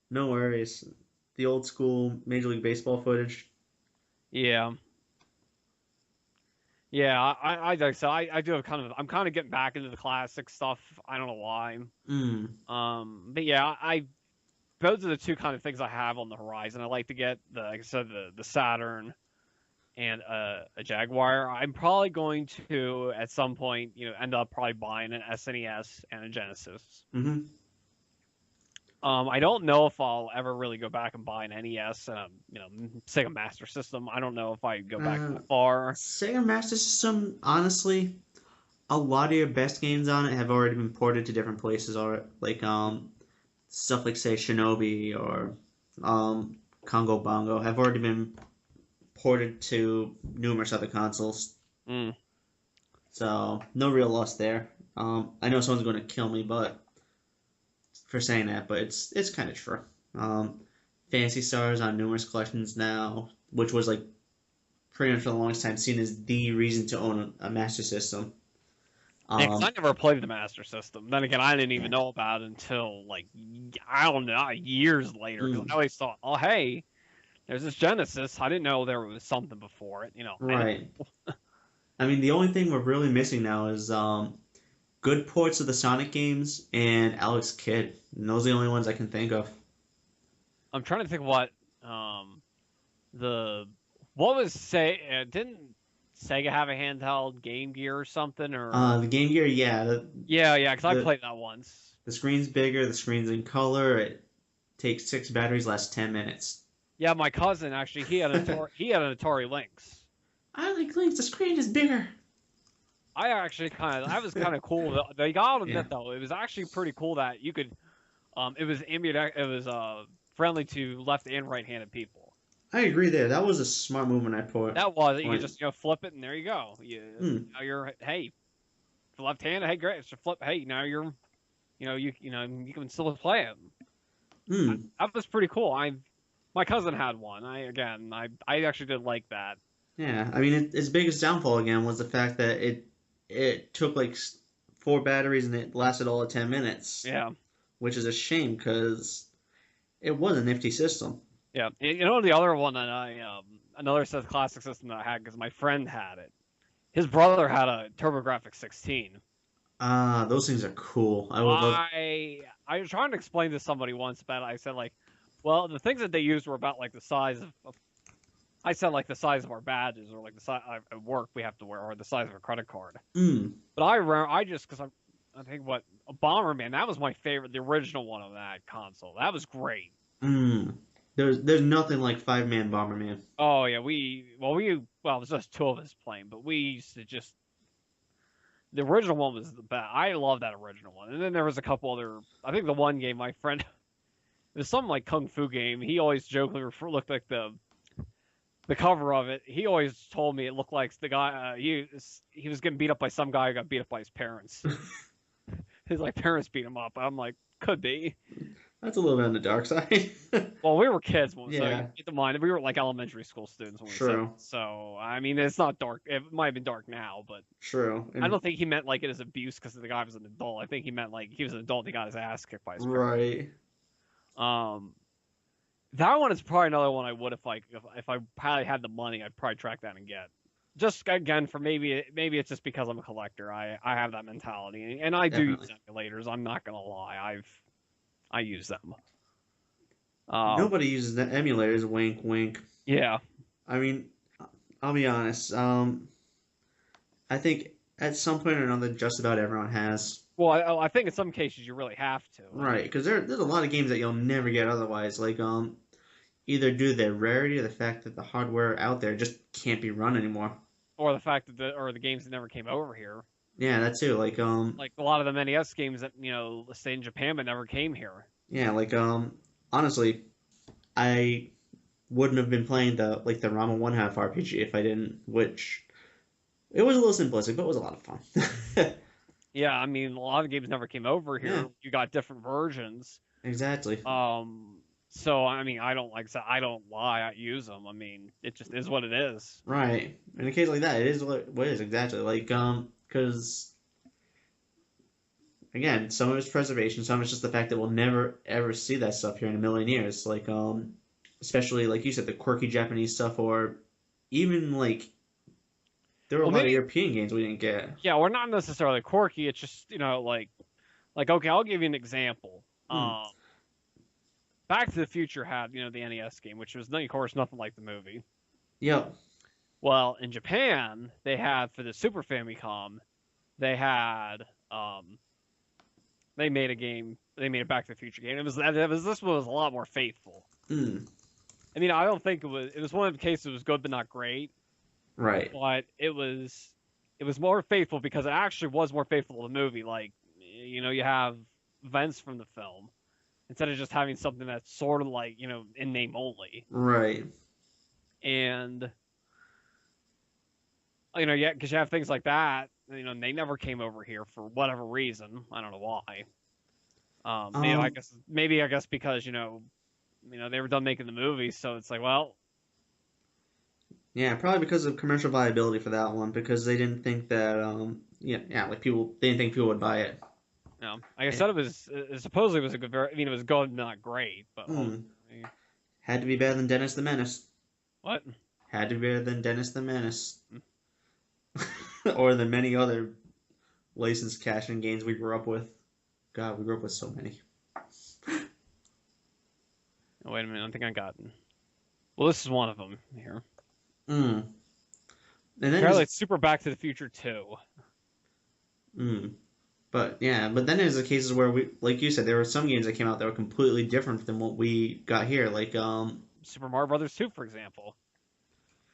No worries. The old school Major League Baseball footage. Yeah. Yeah, like I said, I do have I'm kind of getting back into the classic stuff. I don't know why. Mm. But yeah, those are the two kind of things I have on the horizon. I like to get like I said, the Saturn and a Jaguar. I'm probably going to at some point, end up probably buying an SNES and a Genesis. Mm-hmm. I don't know if I'll ever really go back and buy an NES and Sega Master System. I don't know if I go back that far. Sega Master System, honestly, a lot of your best games on it have already been ported to different places already. Like stuff like say Shinobi or Congo Bongo have already been ported to numerous other consoles. Mm. So no real loss there. I know someone's going to kill me, but for saying that, but it's kind of true. Fantasy Stars on numerous collections now, which was like pretty much for the longest time seen as the reason to own a Master System. Yeah, 'cause I never played the Master System. Then again, I didn't even know about it until like I don't know, years later. Because I always thought, oh hey, there's this Genesis. I didn't know there was something before it. Right. I mean, the only thing we're really missing now is good ports of the Sonic games and Alex Kidd. And those are the only ones I can think of. I'm trying to think what the what was say didn't Sega have a handheld Game Gear or something or The Game Gear, yeah. yeah, because I played that once. The screen's bigger, the screen's in color, it takes 6 batteries, lasts 10 minutes. Yeah, my cousin actually he had an Atari Lynx. I like Lynx, the screen is bigger. I actually that was kind of cool. They got admit though, it was actually pretty cool that you could it was friendly to left and right-handed people. I agree there. That was a smart movement I put. That was you just flip it and there you go. Now you're hey, left-handed. Hey, great. It's a flip. Hey, now you're you can still play it. That was pretty cool. My cousin had one. I actually did like that. Yeah, I mean its biggest downfall again was the fact that it took like 4 batteries and it lasted all of 10 minutes. Yeah. Which is a shame because it was a nifty system. Yeah, the other one that another set of classic system that I had because my friend had it. His brother had a TurboGrafx 16. Those things are cool. I would love. I was trying to explain to somebody once about it. I said like, well, the things that they used were about like the size of I said like the size of our badges or like the size at work we have to wear or the size of a credit card. But I just because I think what Bomberman that was my favorite, the original one of that console. That was great. There's nothing like 5-man Bomberman. Oh yeah, it was just 2 of us playing, but we used to just the original one was the best. I love that original one, and then there was a couple other. I think the one game my friend it was something like Kung Fu game. He always jokingly looked like the cover of it. He always told me it looked like the guy he was getting beat up by some guy who got beat up by his parents. his like parents beat him up. I'm like, could be. That's a little bit on the dark side. Well, we were kids, so you Yeah, keep in mind we were like elementary school students when we said. true, So I mean, it's not dark. It might have been dark now, but true, I and don't think he meant like it as abuse because the guy was an adult. I think he meant like he was an adult. He got his ass kicked by his parents. right. Um, that one is probably another one I would if I probably had the money, I'd probably track that and get. Just again for maybe it's just because I'm a collector. I have that mentality, and I do use Definitely. emulators. I'm not gonna lie. I use them. Nobody uses the emulators. Wink, wink. Yeah. I mean, I'll be honest. I think at some point or another, just about everyone has. Well, I think in some cases you really have to. I Right, mean, because there's a lot of games that you'll never get otherwise. Like either due to their rarity or the fact that the hardware out there just can't be run anymore. or the fact that the games that never came over here. Yeah, that too. Like a lot of the NES games that stayed in Japan but never came here. yeah, honestly, I wouldn't have been playing the Rama One Half RPG if I didn't. Which it was a little simplistic, but it was a lot of fun. Yeah, I mean, a lot of games never came over Yeah, here. You got different versions. exactly. So I mean, I don't lie. I use them. I mean, it just is what it is. Right. In a case like that, it is what it is exactly. Because again, some of it's preservation, some of it's just the fact that we'll never ever see that stuff here in a million years. Especially like you said, the quirky Japanese stuff, or even like there were a Well, lot of maybe European games we didn't get. yeah, we're not necessarily quirky. It's just like okay, I'll give you an example. Hmm. Back to the Future had the NES game, which was of course nothing like the movie. Yep. Well, in Japan, they had for the Super Famicom, they had they made a game. They made a Back to the Future game. This one was a lot more faithful. Hmm. I mean, I don't think it was. It was one of the cases that was good but not great. Right. But it was more faithful because it actually was more faithful to the movie. Like you have events from the film instead of just having something that's sort of like in name only. Right. And yeah, because you have things like that. And they never came over here for whatever reason. I don't know why. Um. I guess because they were done making the movie, so it's like, well, Yeah, probably because of commercial viability for that one, because they didn't think that yeah, like people they didn't think people would buy it. like I Yeah. said, it supposedly was a good, I mean, it was good, not great, but Hmm. ultimately, Had to be better than Dennis the Menace. what? Had to be better than Dennis the Menace. Or the many other licensed cash-in games we grew up with. God, we grew up with so many. Oh, wait a minute, I think I got. Well, this is one of them here. Mm. And then Apparently, there's it's Super Back to the Future 2. mm. But yeah, but then there's the cases where we, like you said, there were some games that came out that were completely different than what we got here. Super Mario Brothers 2, for example.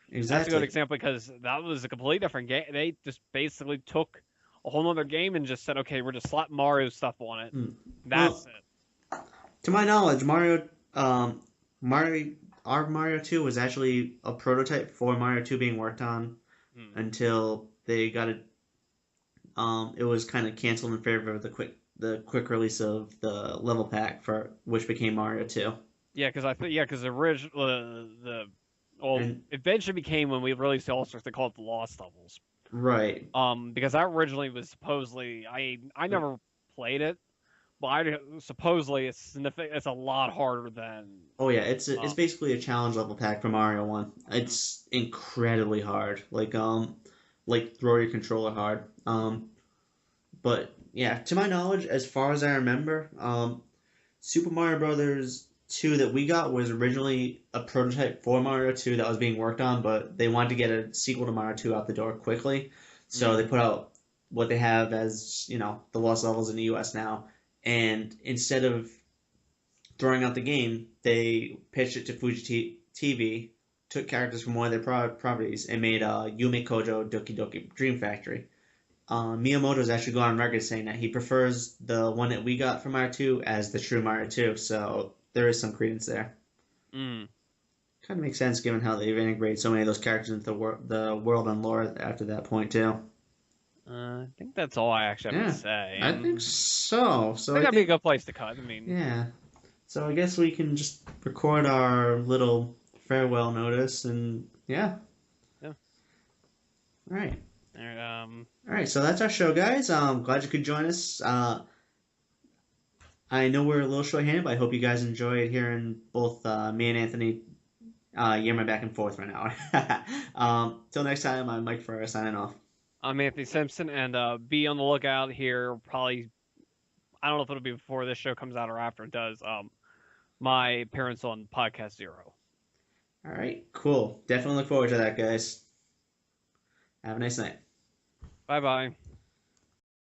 That's a good Exactly. example because that was a completely different game. They just basically took a whole other game and just said, okay, we're just slap Mario stuff on it. Mm. That's Well, it. to my knowledge, Mario, our Mario 2 was actually a prototype for Mario 2 being worked on Hmm. until they got it. It was kind of canceled in favor of the quick release of the level pack for which became Mario 2. Yeah, because I think because the original the well And eventually became when we released the All Stars they called it the Lost Levels. right. Because that originally was supposedly I never played it, but supposedly it's a lot harder than Oh yeah, it's um. basically a challenge level pack for Mario 1. Mhm. It's incredibly hard. Like throw your controller hard. But yeah, to my knowledge, as far as I remember, Super Mario Brothers 2 that we got was originally a prototype for Mario 2 that was being worked on, but they wanted to get a sequel to Mario 2 out the door quickly. So Mm. they put out what they have as, the Lost Levels in the US now. And instead of throwing out the game, they pitched it to Fuji TV, took characters from one of their properties, and made Yume Kojo Doki Doki Dream Factory. Miyamoto's actually gone on record saying that he prefers the one that we got from Mario 2 as the true Mario 2, so there is some credence there. Mm. Kind of makes sense given how they've integrated so many of those characters into the world and lore after that point, too. I think that's all I actually have to Yeah, say. I think so. I So think I that'd be a think, good place to cut. I mean, yeah. So I guess we can just record our little farewell notice, and yeah. yeah. All right. All right, All right. So that's our show, guys. Glad you could join us. I know we're a little short-handed, but I hope you guys enjoyed hearing both me and Anthony yammer back and forth right now. Till next time, I'm Mike Ferrer signing off. I'm Anthony Simpson, and be on the lookout here. Probably, I don't know if it'll be before this show comes out or after it does. My appearance on Podcast Zero. All right, cool. Definitely look forward to that, guys. Have a nice night. Bye bye.